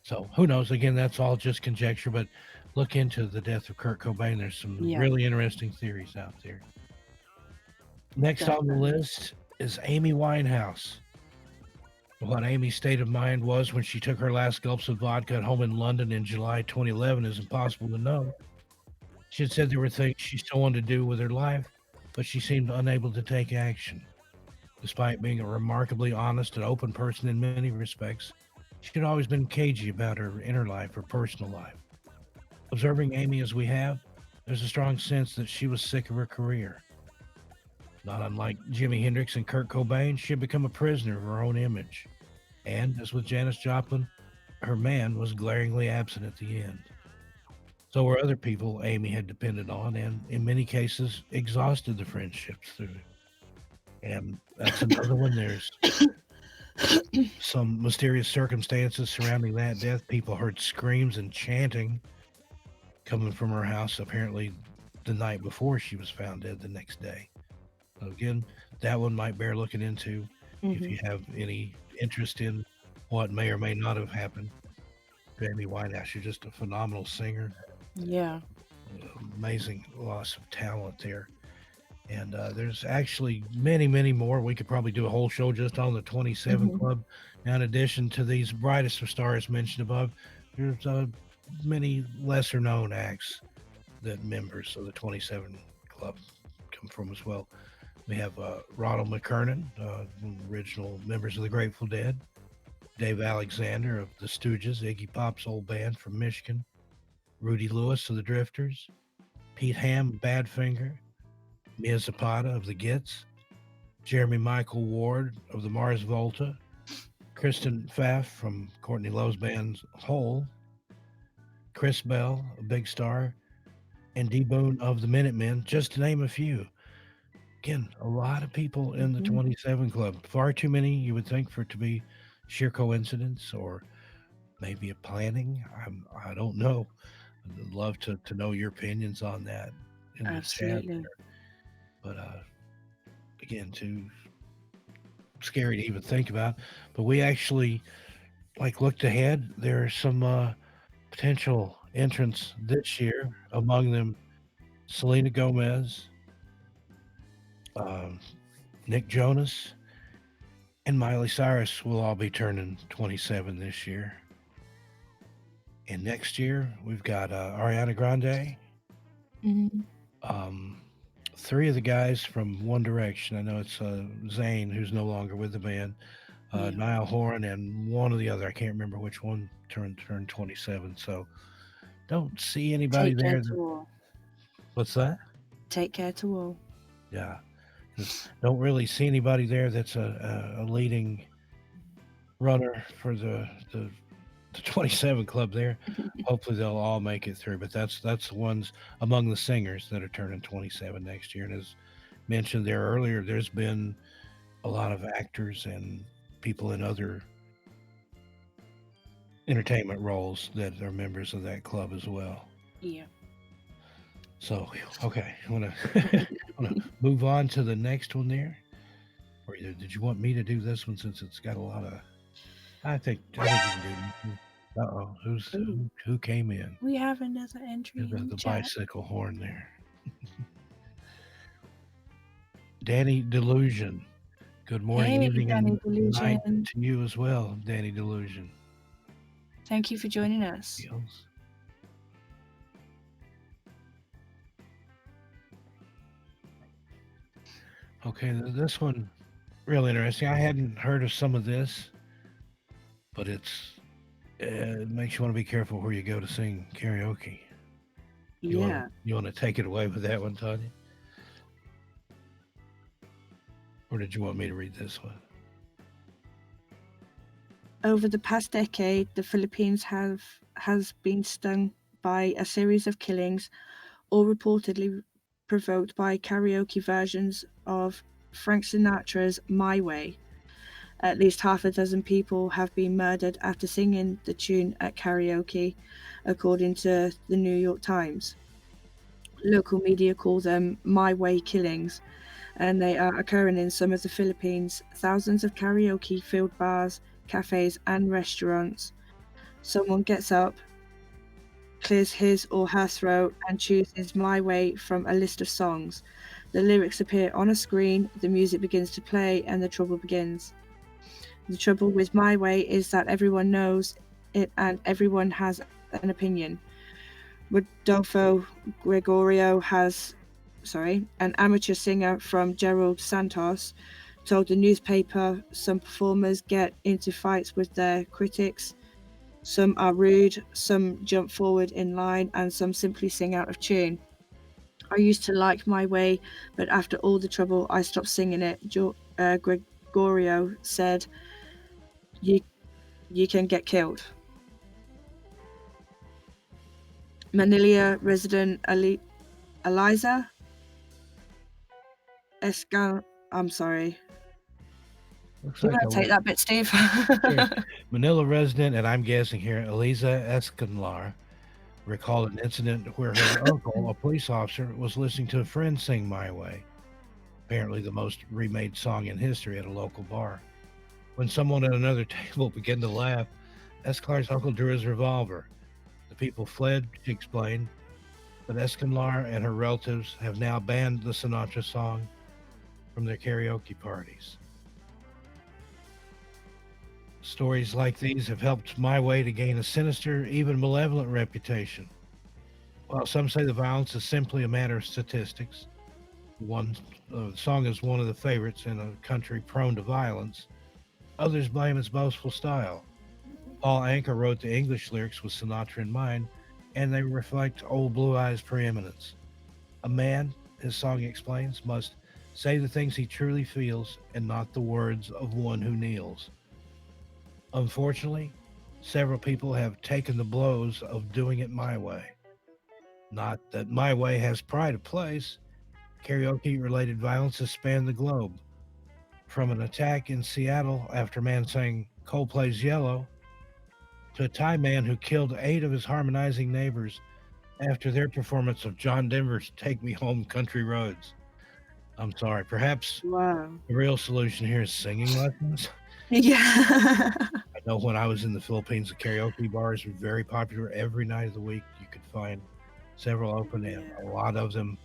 B: So who knows? Again, that's all just conjecture, but look into the death of Kurt Cobain. There's some really interesting theories out there. Next on the list is Amy Winehouse. What Amy's state of mind was when she took her last gulps of vodka at home in London in July 2011 is impossible to know. She had said there were things she still wanted to do with her life, but she seemed unable to take action. Despite being a remarkably honest and open person in many respects, she had always been cagey about her inner life, her personal life. Observing Amy as we have, there's a strong sense that she was sick of her career. Not unlike Jimi Hendrix and Kurt Cobain, she had become a prisoner of her own image. And, as with Janis Joplin, her man was glaringly absent at the end. So were other people Amy had depended on, and in many cases, exhausted the friendships through it. And that's another one. There's some mysterious circumstances surrounding that death. People heard screams and chanting coming from her house, apparently the night before she was found dead the next day. So again, that one might bear looking into if you have any interest in what may or may not have happened to Amy Winehouse. She's just a phenomenal singer.
C: Yeah.
B: Amazing loss of talent there. And there's actually many, many more. We could probably do a whole show just on the 27 Club. Now, in addition to these brightest of stars mentioned above, there's many lesser known acts that members of the 27 Club come from as well. We have Ronald McKernan, original members of the Grateful Dead, Dave Alexander of the Stooges, Iggy Pop's old band from Michigan, Rudy Lewis of the Drifters, Pete Ham, Badfinger, Mia Zapata of the Gits, Jeremy Michael Ward of the Mars Volta, Kristen Pfaff from Courtney Love's band Hole, Chris Bell, a big star, and D. Boone of the Minutemen, just to name a few. Again, a lot of people in the 27 Club. Far too many, you would think, for it to be sheer coincidence or maybe a planning. I don't know. I'd love to know your opinions on that in the chat there. But again, too scary to even think about. But we actually looked ahead. There are some potential entrants this year. Among them, Selena Gomez, Nick Jonas, and Miley Cyrus will all be turning 27 this year. And next year, we've got Ariana Grande, three of the guys from One Direction. I know it's Zayn, who's no longer with the band, Niall Horan, and one of the other. I can't remember which one turned 27. So don't see anybody
C: Take
B: there.
C: Care to All.
B: What's that?
C: Take Care to All.
B: Yeah. Don't really see anybody there that's a leading runner for the 27 Club there. Hopefully they'll all make it through, but that's the ones among the singers that are turning 27 next year. And as mentioned there earlier, there's been a lot of actors and people in other entertainment roles that are members of that club as well.
C: Yeah.
B: So, okay, I want to move on to the next one there. Or did you want me to do this one since it's got a lot of... I think you can do... Uh-oh, who came in?
C: We have another entry in
B: the
C: chat.
B: bicycle horn there. Danny Delusion. Good morning, evening,
C: Danny
B: and night
C: Delusion.
B: to you as well, Danny Delusion.
C: Thank you for joining us.
B: Okay, this one, real interesting. I hadn't heard of some of this, but it makes you want to be careful where you go to sing karaoke. You want to take it away with that one, Tanya? Or did you want me to read this one?
C: Over the past decade, the Philippines has been stung by a series of killings, all reportedly provoked by karaoke versions of Frank Sinatra's My Way. At least half a dozen people have been murdered after singing the tune at karaoke, according to the New York Times. Local media call them My Way killings, and they are occurring in some of the Philippines. Thousands of karaoke-filled bars, cafes, and restaurants. Someone gets up, clears his or her throat, and chooses My Way from a list of songs. The lyrics appear on a screen, the music begins to play, and the trouble begins. The trouble with my way is that everyone knows it and everyone has an opinion. Rodolfo Gregorio an amateur singer from Gerald Santos, told the newspaper some performers get into fights with their critics. Some are rude, some jump forward in line, and some simply sing out of tune. I used to like my way, but after all the trouble, I stopped singing it. Gregorio said, you can get killed. Manila resident Eliza Escal. I'm sorry.
B: Looks
C: You
B: like
C: want to take that bit, Steve?
B: Manila resident, and I'm guessing here, Eliza Escanlar, recalled an incident where her uncle, a police officer, was listening to a friend sing My Way, apparently the most remade song in history, at a local bar. When someone at another table began to laugh, Escanlar's uncle drew his revolver. The people fled, she explained, but Escanlar and her relatives have now banned the Sinatra song from their karaoke parties. Stories like these have helped My Way to gain a sinister, even malevolent reputation. While some say the violence is simply a matter of statistics, the song is one of the favorites in a country prone to violence, others blame its boastful style. Paul Anka wrote the English lyrics with Sinatra in mind, and they reflect Old Blue Eye's preeminence. A man, his song explains, must say the things he truly feels and not the words of one who kneels. Unfortunately, several people have taken the blows of doing it my way. Not that My Way has pride of place. Karaoke-related violence has spanned the globe. From an attack in Seattle after a man sang Coldplay's Yellow, to a Thai man who killed 8 of his harmonizing neighbors after their performance of John Denver's Take Me Home Country Roads. I'm sorry, perhaps
C: Wow.
B: the real solution here is singing lessons.
C: Yeah.
B: I know when I was in the Philippines, the karaoke bars were very popular. Every night of the week, you could find several open, and a lot of them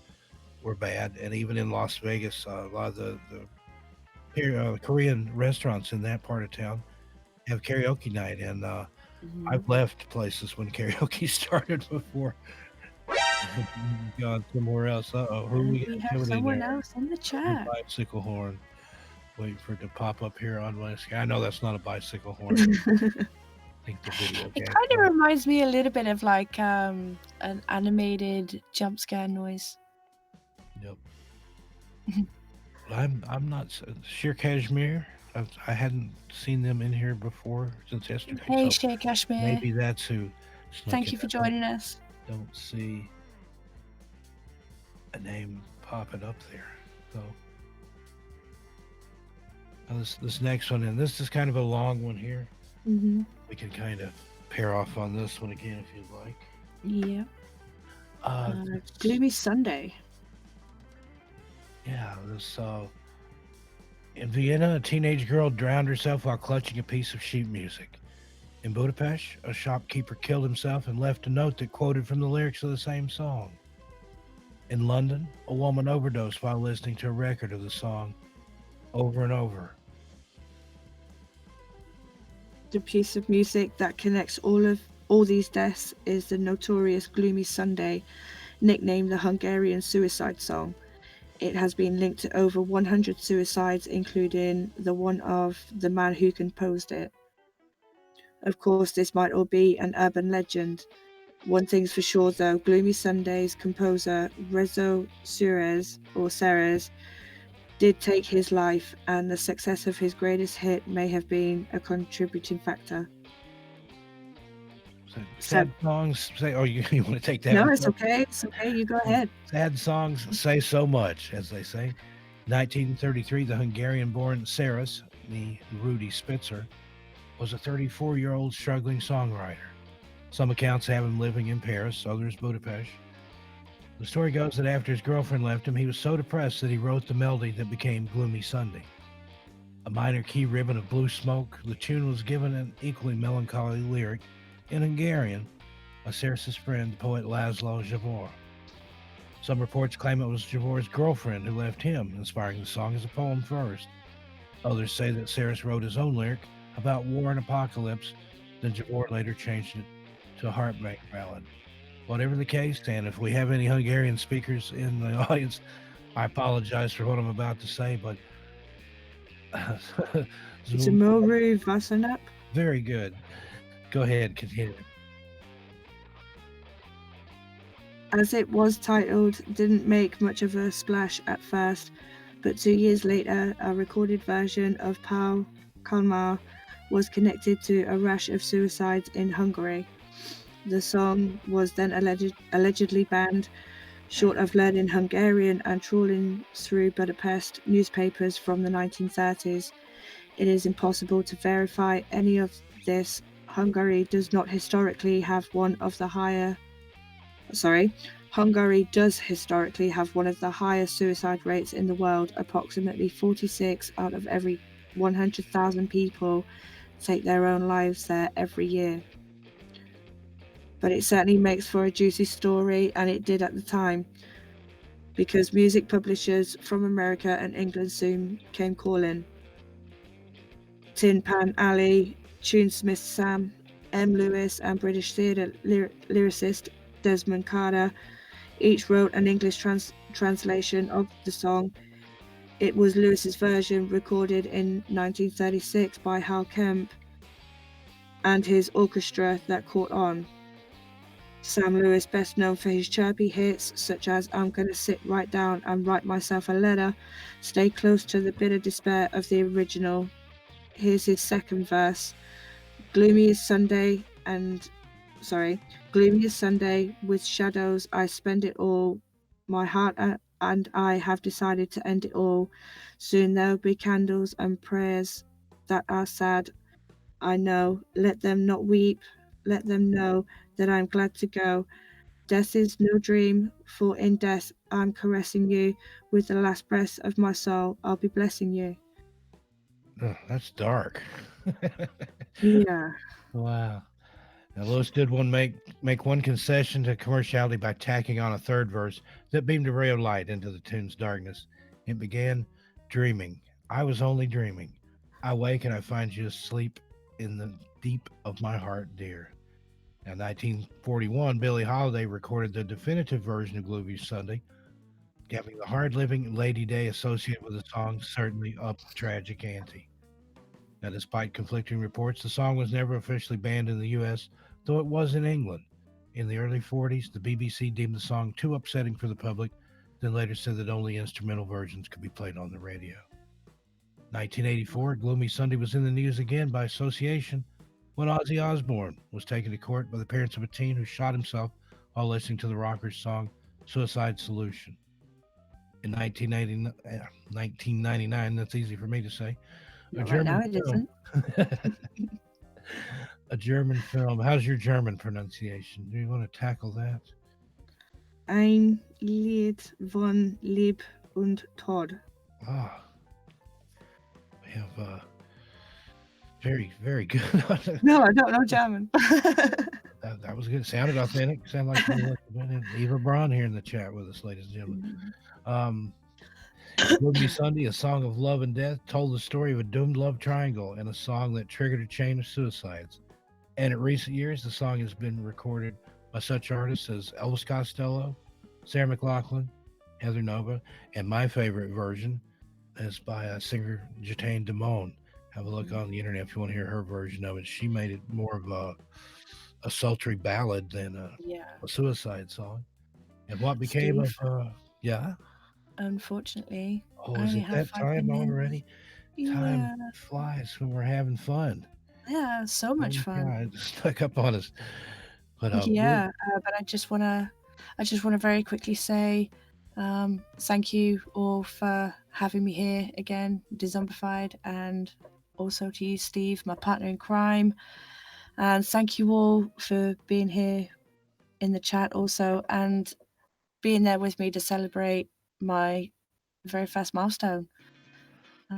B: were bad. And even in Las Vegas, a lot of the Korean restaurants in that part of town have karaoke night. And I've left places when karaoke started before. Gone somewhere else. Who
C: we have someone else in the chat.
B: Bicycle horn. Wait for it to pop up here on my screen. I know that's not a bicycle horn. I think the video.
C: It kind of reminds me a little bit of like an animated jump scare noise.
B: Yep. I'm not Sheer Kashmir. I hadn't seen them in here before since yesterday.
C: Hey, Sheer Kashmir.
B: Maybe that's who.
C: Thank you for joining us.
B: Don't see a name popping up there. So this next one, and this is kind of a long one here. We can kind of pair off on this one again if you'd like.
C: Yeah. Gloomy Sunday.
B: Yeah, this in Vienna, a teenage girl drowned herself while clutching a piece of sheet music. In Budapest, a shopkeeper killed himself and left a note that quoted from the lyrics of the same song. In London, a woman overdosed while listening to a record of the song over and over.
C: The piece of music that connects all these deaths is the notorious Gloomy Sunday, nicknamed the Hungarian suicide song. It has been linked to over 100 suicides, including the one of the man who composed it. Of course, this might all be an urban legend. One thing's for sure though, Gloomy Sunday's composer Rezo Ceres did take his life, and the success of his greatest hit may have been a contributing factor.
B: Sad songs say, oh, you want to take that?
C: No, it's okay. It's okay. You go ahead.
B: Sad songs say so much, as they say. 1933, the Hungarian-born Ceres, the Rudy Spitzer, was a 34-year-old struggling songwriter. Some accounts have him living in Paris, others Budapest. The story goes that after his girlfriend left him, he was so depressed that he wrote the melody that became Gloomy Sunday. A minor key ribbon of blue smoke, the tune was given an equally melancholy lyric in Hungarian by Ceres's friend, the poet Laszlo Javor. Some reports claim it was Javor's girlfriend who left him, inspiring the song as a poem first. Others say that Saris wrote his own lyric about war and apocalypse, then Javor later changed it to a heartbreak ballad. Whatever the case, and if we have any Hungarian speakers in the audience, I apologize for what I'm about to say, but
C: Zamoru Vasanap.
B: Very good. Go ahead, continue.
C: As it was titled, didn't make much of a splash at first, but 2 years later, a recorded version of Pau Kalmar was connected to a rash of suicides in Hungary. The song was then allegedly banned, short of learning Hungarian and trawling through Budapest newspapers from the 1930s. It is impossible to verify any of this. Hungary does historically have one of the highest suicide rates in the world. Approximately 46 out of every 100,000 people take their own lives there every year. But it certainly makes for a juicy story, and it did at the time, because music publishers from America and England soon came calling. Tin Pan Alley, Tunesmith Sam, M. Lewis, and British theatre lyricist Desmond Carter each wrote an English translation of the song. It was Lewis's version, recorded in 1936 by Hal Kemp and his orchestra, that caught on. Sam Lewis, best known for his chirpy hits such as I'm Gonna Sit Right Down and Write Myself a Letter, stayed close to the bitter despair of the original. Here's his second verse. Gloomy as Sunday, with shadows I spend it all. My heart and I have decided to end it all. Soon there'll be candles and prayers that are sad. I know, let them not weep, let them know that I'm glad to go. Death is no dream, for in death I'm caressing you. With the last breath of my soul, I'll be blessing you.
B: Oh, that's dark.
C: Yeah.
B: Wow. Now, Lewis did make one concession to commerciality by tacking on a third verse that beamed a ray of light into the tune's darkness. It began, dreaming. I was only dreaming. I wake and I find you asleep in the deep of my heart, dear. Now, 1941, Billie Holiday recorded the definitive version of Gloomy Sunday, having the hard-living Lady Day associated with the song certainly up the tragic ante. Now, despite conflicting reports, the song was never officially banned in the U.S., though it was in England. In the early 40s, the BBC deemed the song too upsetting for the public, then later said that only instrumental versions could be played on the radio. 1984, Gloomy Sunday was in the news again by association when Ozzy Osbourne was taken to court by the parents of a teen who shot himself while listening to the rocker's song Suicide Solution. In 1999, that's easy for me to say, a German film. How's your German pronunciation? Do you want to tackle that?
C: Ein Lied von Lieb und Tod.
B: Ah, we have very, very good.
C: No, I don't know German.
B: That was good. It sounded authentic. Sounded like Eva Braun here in the chat with us, ladies and gentlemen. Gloomy Sunday, a song of love and death, told the story of a doomed love triangle and a song that triggered a chain of suicides. And in recent years, the song has been recorded by such artists as Elvis Costello, Sarah McLachlan, Heather Nova, and my favorite version is by singer Jatane Damone. Have a look on the internet if you want to hear her version of it. She made it more of a sultry ballad than a suicide song. And what became of
C: unfortunately.
B: Oh, is it that time already?
C: Yeah.
B: Time flies when we're having fun.
C: Yeah, so much fun.
B: God, stuck up on us. But
C: but I just wanna very quickly say thank you all for having me here again, Dezombified, and also to you, Steve, my partner in crime. And thank you all for being here in the chat also, and being there with me to celebrate my very first milestone.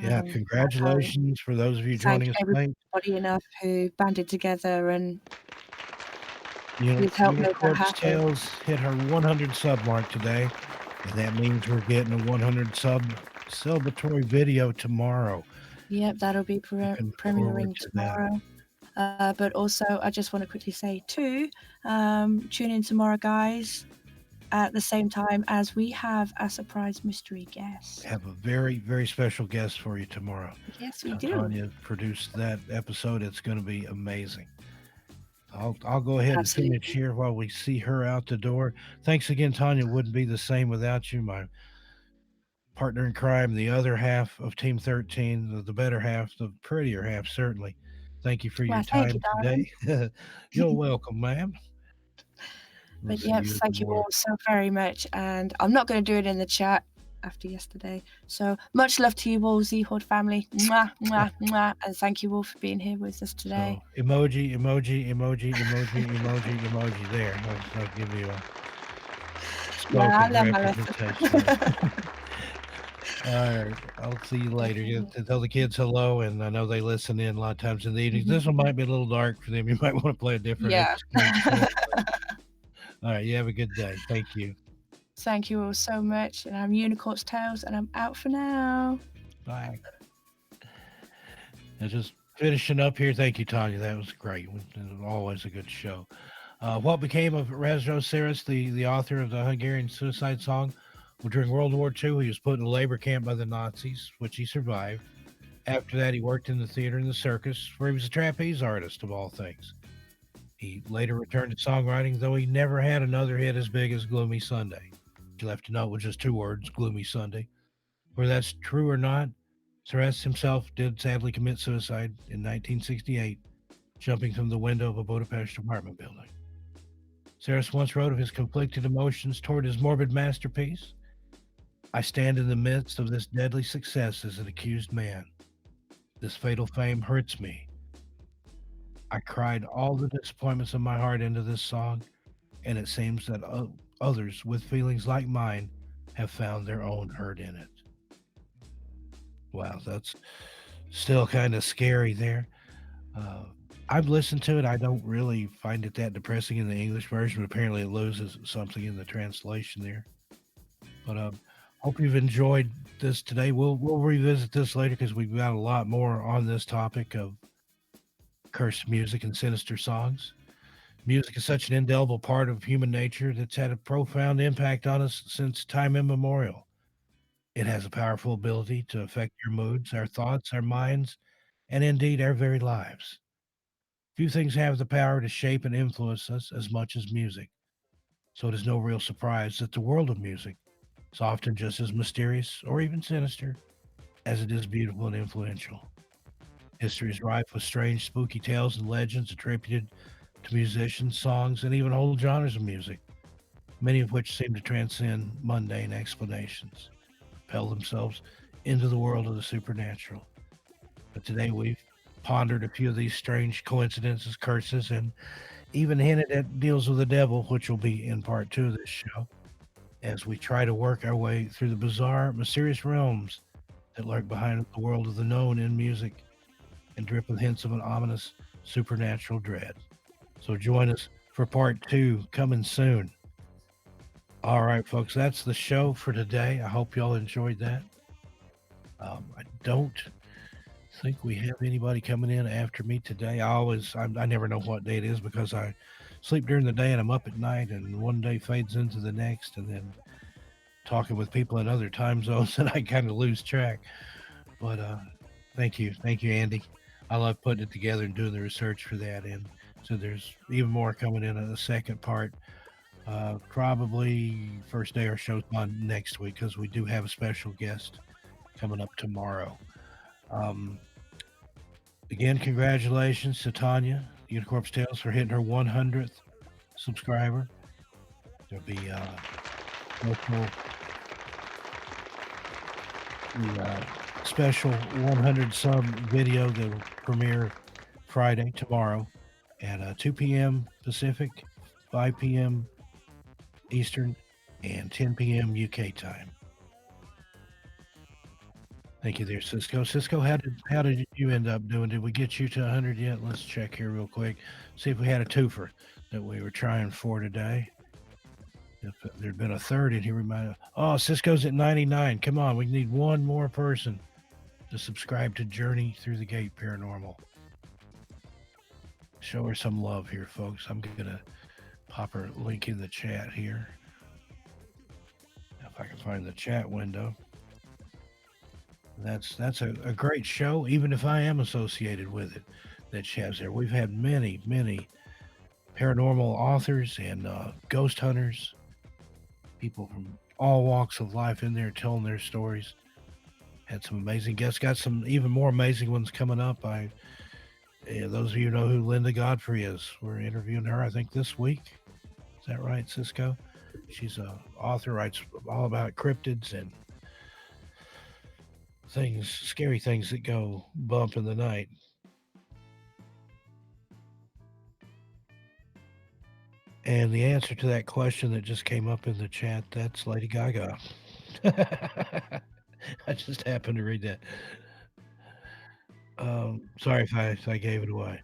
B: Congratulations for those of you joining us tonight.
C: Everybody enough who banded together and
B: Corpse Tales hit her 100 sub mark today, and that means we're getting a 100 sub celebratory video tomorrow.
C: Yep, that'll be
B: Looking forward
C: premiering
B: to that.
C: tomorrow. But also, I just want to quickly say too, tune in tomorrow, guys, at the same time as we have a surprise mystery guest.
B: Have a very, very special guest for you tomorrow.
C: Yes, we do.
B: Tanya produced that episode. It's going to be amazing. I'll go ahead and finish here while we see her out the door. Thanks again, Tanya. Wouldn't be the same without you, my partner in crime, the other half of Team 13, the better half, the prettier half, certainly. Thank you for your time today. You're welcome, ma'am.
C: But yes, thank you all so very much. And I'm not going to do it in the chat after yesterday. So much love to you all, Z-Horde family. Mwah, mwah, mwah. And thank you all for being here with us today.
B: So, emoji. There. I'll give you a spoken representation. All right. I'll see you later. You tell the kids hello, and I know they listen in a lot of times in the evenings. This one might be a little dark for them. You might want to play a different episode. All right. You have a good day. Thank you.
C: Thank you all so much. And I'm Unicorn's Tales, and I'm out for now.
B: Bye. And just finishing up here. Thank you, Tanya. That was great. It was always a good show. What became of Razro Seres, the author of the Hungarian suicide song? Well, during World War II, he was put in a labor camp by the Nazis, which he survived. After that, he worked in the theater and the circus, where he was a trapeze artist, of all things. He later returned to songwriting, though he never had another hit as big as Gloomy Sunday. He left a note with just 2 words, Gloomy Sunday. Whether that's true or not, Seres himself did sadly commit suicide in 1968, jumping from the window of a Budapest apartment building. Seres once wrote of his conflicted emotions toward his morbid masterpiece. I stand in the midst of this deadly success as an accused man. This fatal fame hurts me. I cried all the disappointments of my heart into this song, and it seems that others with feelings like mine have found their own hurt in it. Wow, that's still kind of scary there. I've listened to it. I don't really find it that depressing in the English version, but apparently it loses something in the translation there. But hope you've enjoyed this today. We'll revisit this later because we've got a lot more on this topic of cursed music and sinister songs. Music is such an indelible part of human nature that's had a profound impact on us since time immemorial. It has a powerful ability to affect your moods, our thoughts, our minds, and indeed our very lives. Few things have the power to shape and influence us as much as music. So it is no real surprise that the world of music is often just as mysterious or even sinister as it is beautiful and influential. History is rife with strange, spooky tales and legends attributed to musicians, songs, and even whole genres of music, many of which seem to transcend mundane explanations, propel themselves into the world of the supernatural. But today we've pondered a few of these strange coincidences, curses, and even hinted at deals with the devil, which will be in part 2 of this show, as we try to work our way through the bizarre, mysterious realms that lurk behind the world of the known in music and drip with hints of an ominous supernatural dread. So join us for part 2 coming soon. All right, folks, that's the show for today. I hope y'all enjoyed that. I don't think we have anybody coming in after me today. I never know what day it is because I sleep during the day and I'm up at night, and one day fades into the next, and then talking with people in other time zones, and I kind of lose track. But thank you, Andy. I love putting it together and doing the research for that, and so there's even more coming in the second part. Probably first day our show's on next week because we do have a special guest coming up tomorrow. Again, congratulations to Tanya, Unicorn's Tales, for hitting her 100th subscriber. There'll be local special 100 sub video that will premiere Friday, tomorrow, at 2 p.m. Pacific, 5 p.m. Eastern, and 10 p.m. UK time. Thank you there, Cisco. Cisco, how did you end up doing? Did we get you to 100 yet? Let's check here real quick. See if we had a twofer that we were trying for today. If there'd been a third in here, we might have. Oh, Cisco's at 99. Come on, we need one more person to subscribe to Journey Through the Gate Paranormal. Show her some love here, folks. I'm going to pop her link in the chat here. If I can find the chat window. That's a great show, even if I am associated with it, that she has there. We've had many paranormal authors and ghost hunters, people from all walks of life in there telling their stories. Had some amazing guests. Got some even more amazing ones coming up. Those of you know who Linda Godfrey is. We're interviewing her, I think, this week. Is that right, Cisco? She's an author, writes all about cryptids and things, scary things that go bump in the night. And the answer to that question that just came up in the chat, that's Lady Gaga. I just happened to read that. Sorry if I gave it away.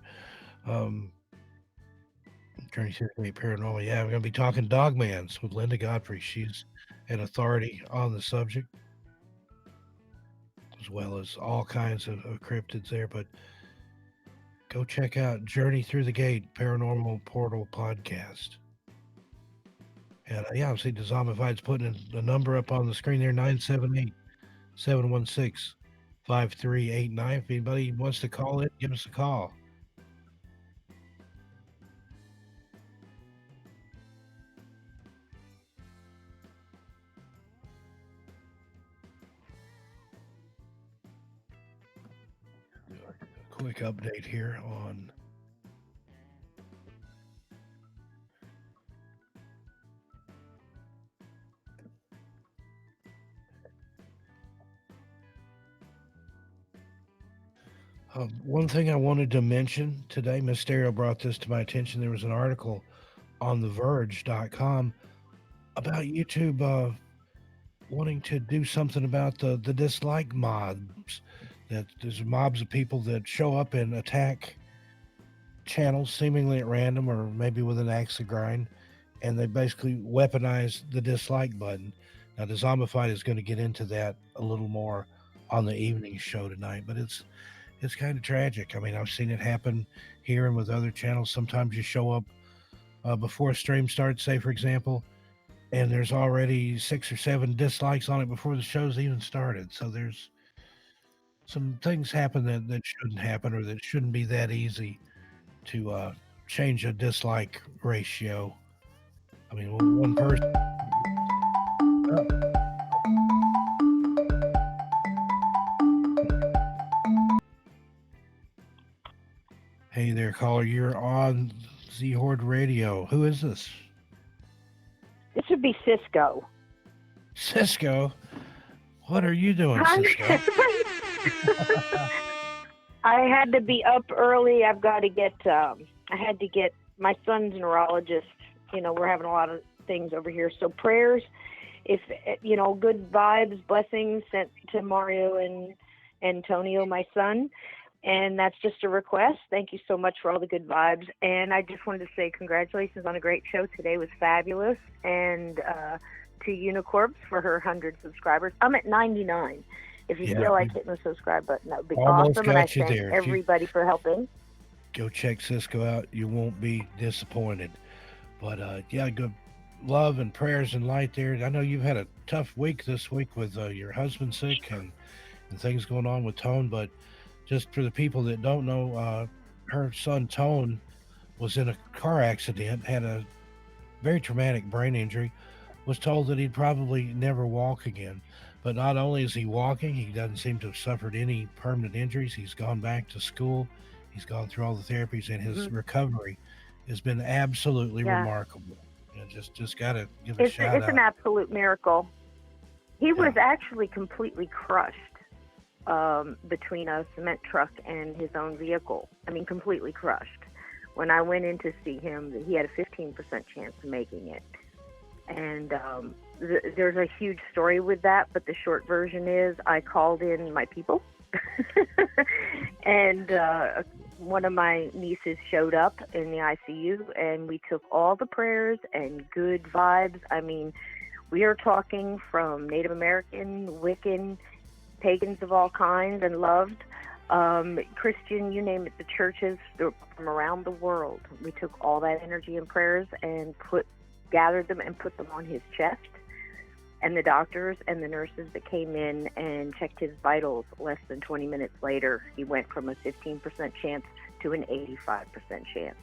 B: Journey Through the Gate Paranormal. Yeah, we're going to be talking Dogmans with Linda Godfrey. She's an authority on the subject, as well as all kinds of cryptids there. But go check out Journey Through the Gate Paranormal Portal Podcast. And yeah, I see Dezombified's putting the number up on the screen there, 978-716-5389. If anybody wants to call it, give us a call. Quick update here on one thing I wanted to mention today. Mysterio brought this to my attention. There was an article on theverge.com about YouTube wanting to do something about the dislike mobs. That there's mobs of people that show up and attack channels seemingly at random or maybe with an axe to grind, and they basically weaponize the dislike button. Now, the Zombified is going to get into that a little more on the evening show tonight, but it's kind of tragic. I mean, I've seen it happen here and with other channels. Sometimes you show up before a stream starts, say, for example, and there's already 6 or 7 dislikes on it before the show's even started. So there's some things happen that shouldn't happen, or that shouldn't be that easy to change a dislike ratio. I mean, one person. Hey there, caller. You're on Z Horde Radio. Who is this?
D: This would be Cisco.
B: Cisco? What are you doing, Cisco?
D: I had to be up early. I've got to get, I had to get my son's neurologist. You know, we're having a lot of things over here. So prayers, if, you know, good vibes, blessings sent to Mario and Antonio, my son. And that's just a request. Thank you so much for all the good vibes. And I just wanted to say congratulations on a great show. Today was fabulous. And to Unicorps for her 100 subscribers. I'm at 99. If you feel like hitting the subscribe button, that would be awesome. And I thank everybody for helping.
B: Go check Cisco out. You won't be disappointed. But yeah, good love and prayers and light there. I know you've had a tough week this week with your husband sick and things going on with Tone, but just for the people that don't know, her son Tone was in a car accident, had a very traumatic brain injury, was told that he'd probably never walk again. But not only is he walking, he doesn't seem to have suffered any permanent injuries. He's gone back to school. He's gone through all the therapies, and his recovery has been absolutely remarkable. You know, just got to give a shout out.
D: It's an absolute miracle. He was actually completely crushed between a cement truck and his own vehicle. I mean, completely crushed. When I went in to see him, he had a 15% chance of making it. And there's a huge story with that, but the short version is I called in my people. And one of my nieces showed up in the ICU, and we took all the prayers and good vibes. I mean, we are talking from Native American, Wiccan, pagans of all kinds and loved. Christian, you name it, the churches from around the world. We took all that energy and prayers and gathered them and put them on his chest. And the doctors and the nurses that came in and checked his vitals, less than 20 minutes later, he went from a 15% chance to an 85% chance.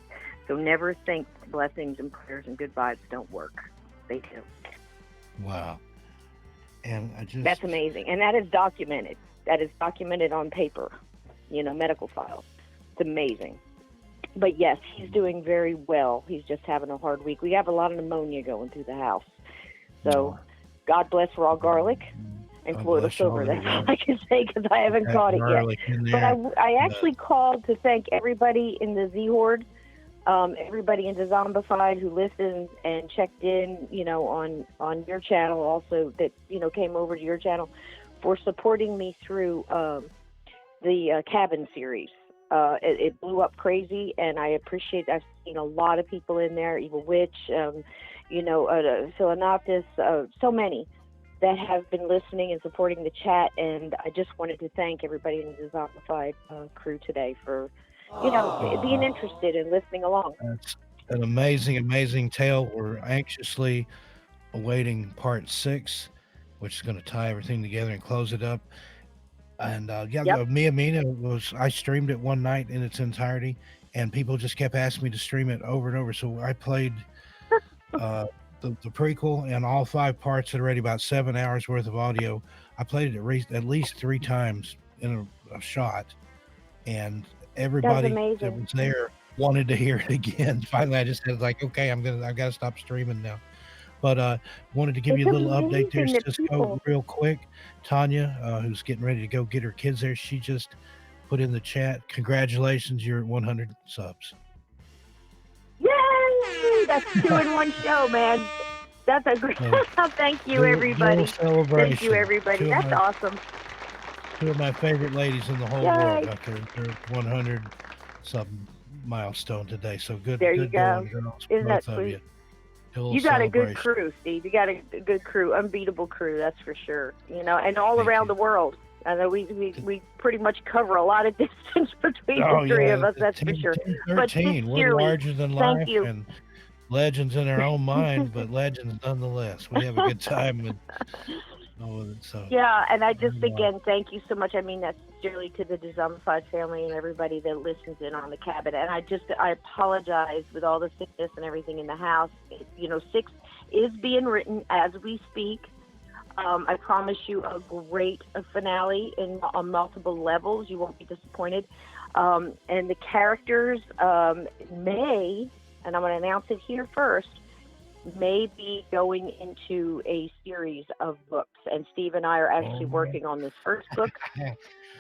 D: So never think blessings and prayers and good vibes don't work. They do.
B: Wow. And
D: that's amazing. And that is documented. That is documented on paper, medical files. It's amazing. But yes, he's doing very well. He's just having a hard week. We have a lot of pneumonia going through the house. So God bless raw garlic and Florida silver. That's all I can say because I haven't caught it yet. But I actually called to thank everybody in the Z-Horde, everybody in Dezombified who listened and checked in, on your channel also that, came over to your channel for supporting me through the cabin series. It blew up crazy, and I appreciate. I've seen a lot of people in there, Evil Witch, Philanoptis, so many that have been listening and supporting the chat. And I just wanted to thank everybody in the Dezombified crew today for, being interested and listening along.
B: That's an amazing tale. We're anxiously awaiting part 6, which is going to tie everything together and close it up. And Mia Mina I streamed it one night in its entirety, and people just kept asking me to stream it over and over. So I played the prequel and all 5 parts at already about 7 hours worth of audio. I played it at least 3 times in a shot, and everybody that was there wanted to hear it again. Finally, I just said, okay, I've got to stop streaming now. But wanted to give you a little update there, Cisco, real quick. Tanya, who's getting ready to go get her kids there, she just put in the chat, congratulations, you're at 100 subs.
D: Yay! That's 2 in one show, man. That's a great. Thank you, everybody. Thank you, everybody. That's awesome.
B: 2 of my favorite ladies in the whole world got their 100 sub milestone today. So good.
D: There you go.
B: Girls,
D: isn't that sweet? You got a good crew, Steve. You got a good crew, unbeatable crew, that's for sure. And all around the world. I know we pretty much cover a lot of distance between the 3 of us, that's for sure.
B: 13. We're larger than life
D: you.
B: and legends in our own mind, but legends nonetheless. We have a good time.
D: Yeah, and I just, again, thank you so much. I mean that sincerely to the Dezombified family and everybody that listens in on the cabin. And I apologize with all the sickness and everything in the house. 6 is being written as we speak. I promise you a great finale on multiple levels. You won't be disappointed. And the characters may, and I'm going to announce it here first, may be going into a series of books, and Steve and I are actually working on this first book,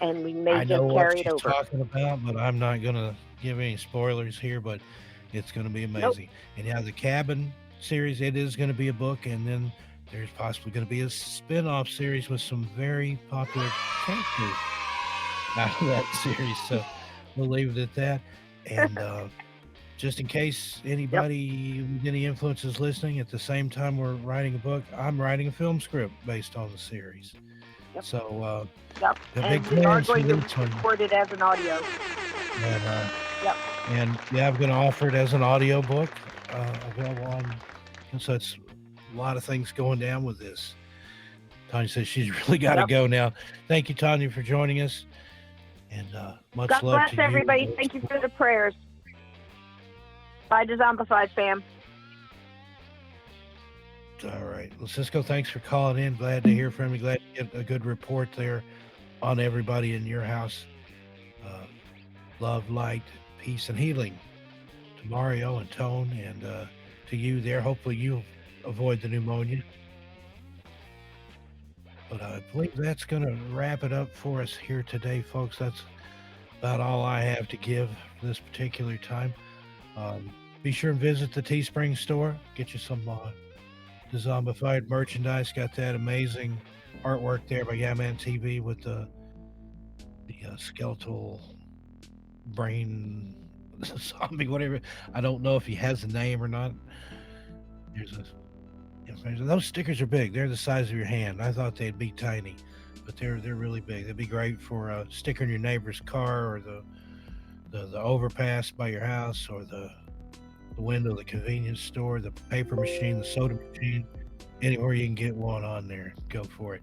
D: and we may just carry it over. I know what she's
B: talking about, but I'm not going to give any spoilers here, but it's going to be amazing. Nope. And the cabin series, it is going to be a book, and then there's possibly going to be a spin-off series with some very popular characters out of that series, so we'll leave it at that. And just in case anybody with any influence is listening, at the same time we're writing a book, I'm writing a film script based on the series. So,
D: and we are going to record it as an audio.
B: And, I'm going to offer it as an audio book available on. And so it's a lot of things going down with this. Tanya says she's really got to go now. Thank you, Tanya, for joining us. And much
D: God
B: love
D: bless
B: to you.
D: Everybody. Thank you for the prayers. Bye, Dezombified fam.
B: All right. Well, Cisco, thanks for calling in. Glad to hear from you. Glad to get a good report there on everybody in your house. Love, light, peace, and healing to Mario and Tone, and to you there. Hopefully you avoid the pneumonia. But I believe that's going to wrap it up for us here today, folks. That's about all I have to give this particular time. Be sure and visit the Teespring store. Get you some Dezombified merchandise. Got that amazing artwork there by Yaman TV with the skeletal brain zombie, whatever. I don't know if he has a name or not. Those stickers are big. They're the size of your hand. I thought they'd be tiny. but they're really big. They'd be great for a sticker in your neighbor's car, or the overpass by your house, or the window of the convenience store, the paper machine, the soda machine. Anywhere you can get one on there, go for it.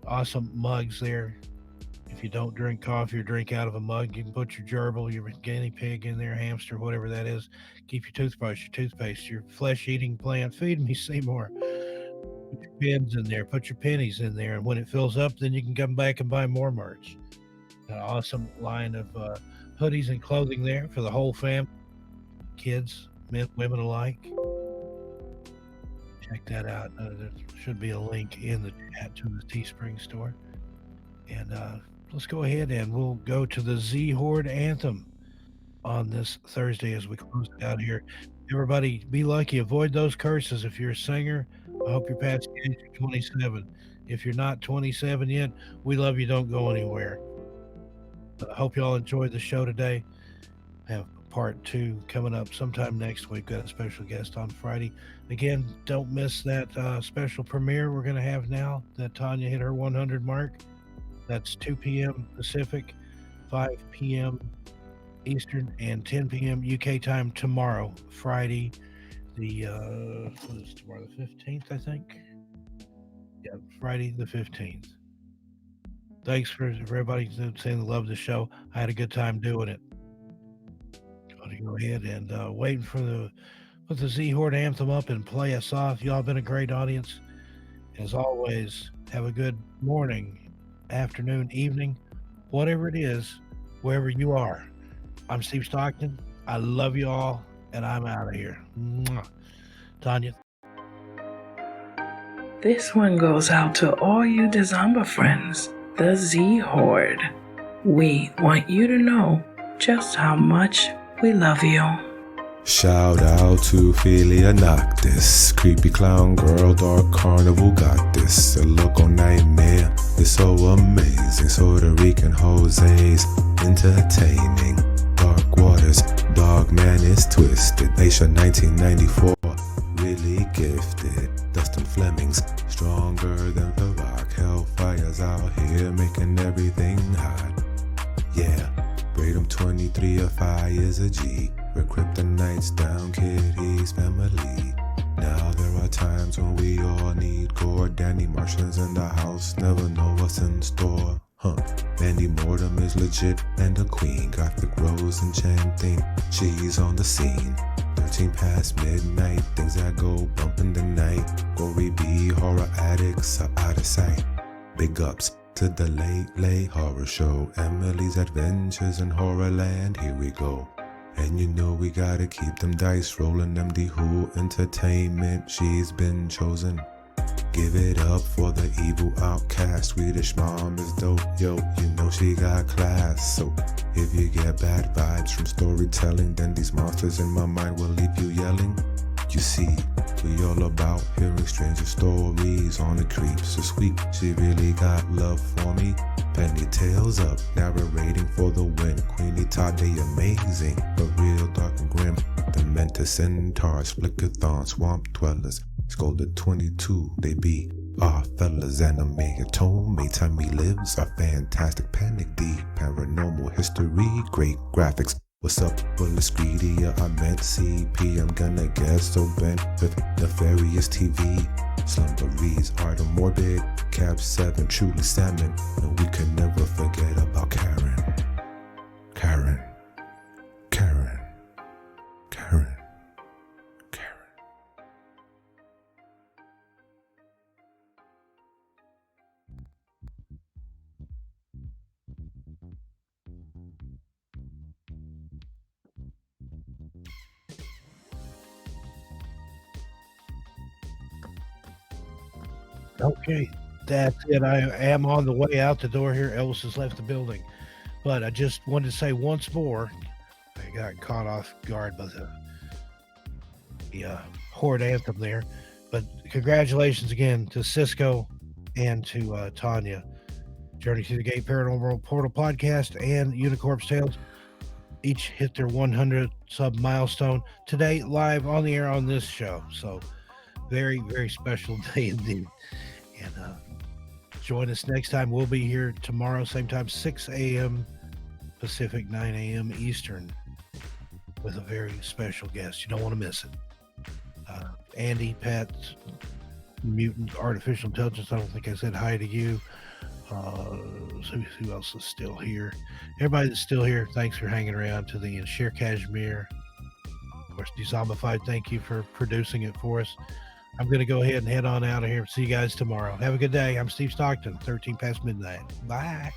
B: Awesome mugs there. If you don't drink coffee or drink out of a mug, you can put your gerbil, your guinea pig in there, hamster, whatever that is. Keep your toothbrush, your toothpaste, your flesh-eating plant. Feed me, Seymour. Put your pins in there. Put your pennies in there. And when it fills up, then you can come back and buy more merch. An awesome line of hoodies and clothing there for the whole family. Kids, men, women alike. Check that out. There should be a link in the chat to the Teespring store. And let's go ahead and we'll go to the Z Horde anthem on this Thursday as we close it out here. Everybody, be lucky. Avoid those curses. If you're a singer, I hope you're past the age of 27. If you're not 27 yet, we love you. Don't go anywhere. I hope you all enjoyed the show today. I have part 2 coming up sometime next week. Got a special guest on Friday. Again, don't miss that special premiere we're going to have now that Tanya hit her 100 mark. That's 2 p.m. Pacific, 5 p.m. Eastern, and 10 p.m. UK time tomorrow, Friday, what is tomorrow, the 15th, I think? Yeah, Friday the 15th. Thanks for everybody saying they love the show. I had a good time doing it. Going to go ahead and waiting for put the Z Horde anthem up and play us off. Y'all been a great audience. As always, have a good morning, afternoon, evening, whatever it is, wherever you are. I'm Steve Stockton. I love you all, and I'm out of here. Mwah. Tanya.
E: This one goes out to all you Dezomba friends, the Z Horde. We want you to know just how much we love you.
F: Shout out to Ophelia Noctis, creepy clown girl, dark carnival got this. A local nightmare is so amazing. Puerto Rican Jose's entertaining. Dark waters, dog man is twisted. Asia 1994, really gifted. Dustin Fleming's stronger than the rock. Hellfire's out here making everything hot. Yeah, Braden 23 of I is a G. We're kryptonites down, kid, he's family. Now there are times when we all need gore. Danny Martian's in the house, never know what's in store. Mandy Mortem is legit and a queen. Gothic Rose enchanting, she's on the scene. 13 past midnight, things that go bump in the night. Gory B, horror addicts are out of sight. Big ups to the late horror show. Emily's Adventures in Horrorland, here we go. And you know we gotta keep them dice rolling. MD Who Entertainment, she's been chosen. Give it up for the evil outcast. Swedish mom is dope, yo, you know she got class. So if you get bad vibes from storytelling, then these monsters in my mind will leave you yelling. You see, we all about hearing stranger stories on the creeps. So sweet, she really got love for me. Penny tails up, narrating for the win. Queenie Todd, they amazing, but real dark and grim. The Mentor Centaurs, Flickathon, Swamp Dwellers, Scolded 22, they be our fellas. Anime Atome, Time We Lives, our fantastic panic deep. Paranormal history, great graphics. What's up, Bullis Greedy? I meant CP. I'm gonna get so bent with Nefarious TV. Slumberies, Art of Morbid, Cab 7, Truly Salmon. And we can never forget about Karen. Karen. Karen. Karen. Karen.
B: Okay, that's it. I am on the way out the door here. Elvis has left the building. But I just wanted to say once more, I got caught off guard by the Horde anthem there. But congratulations again to Cisco and to Tanya. Journey Through the Gate Paranormal Portal podcast and Unicorp's Tales each hit their 100 sub milestone today, live on the air on this show. So very, very special day indeed. And Join us next time. We'll be here tomorrow, same time, 6 a.m. Pacific, 9 a.m. Eastern, with a very special guest. You don't want to miss it. Andy, Pat, Mutant Artificial Intelligence. I don't think I said hi to you. Who else is still here? Everybody that's still here, thanks for hanging around. To the Share Kashmir, of course, Dezombified, thank you for producing it for us. I'm going to go ahead and head on out of here. See you guys tomorrow. Have a good day. I'm Steve Stockton, 13 past midnight. Bye.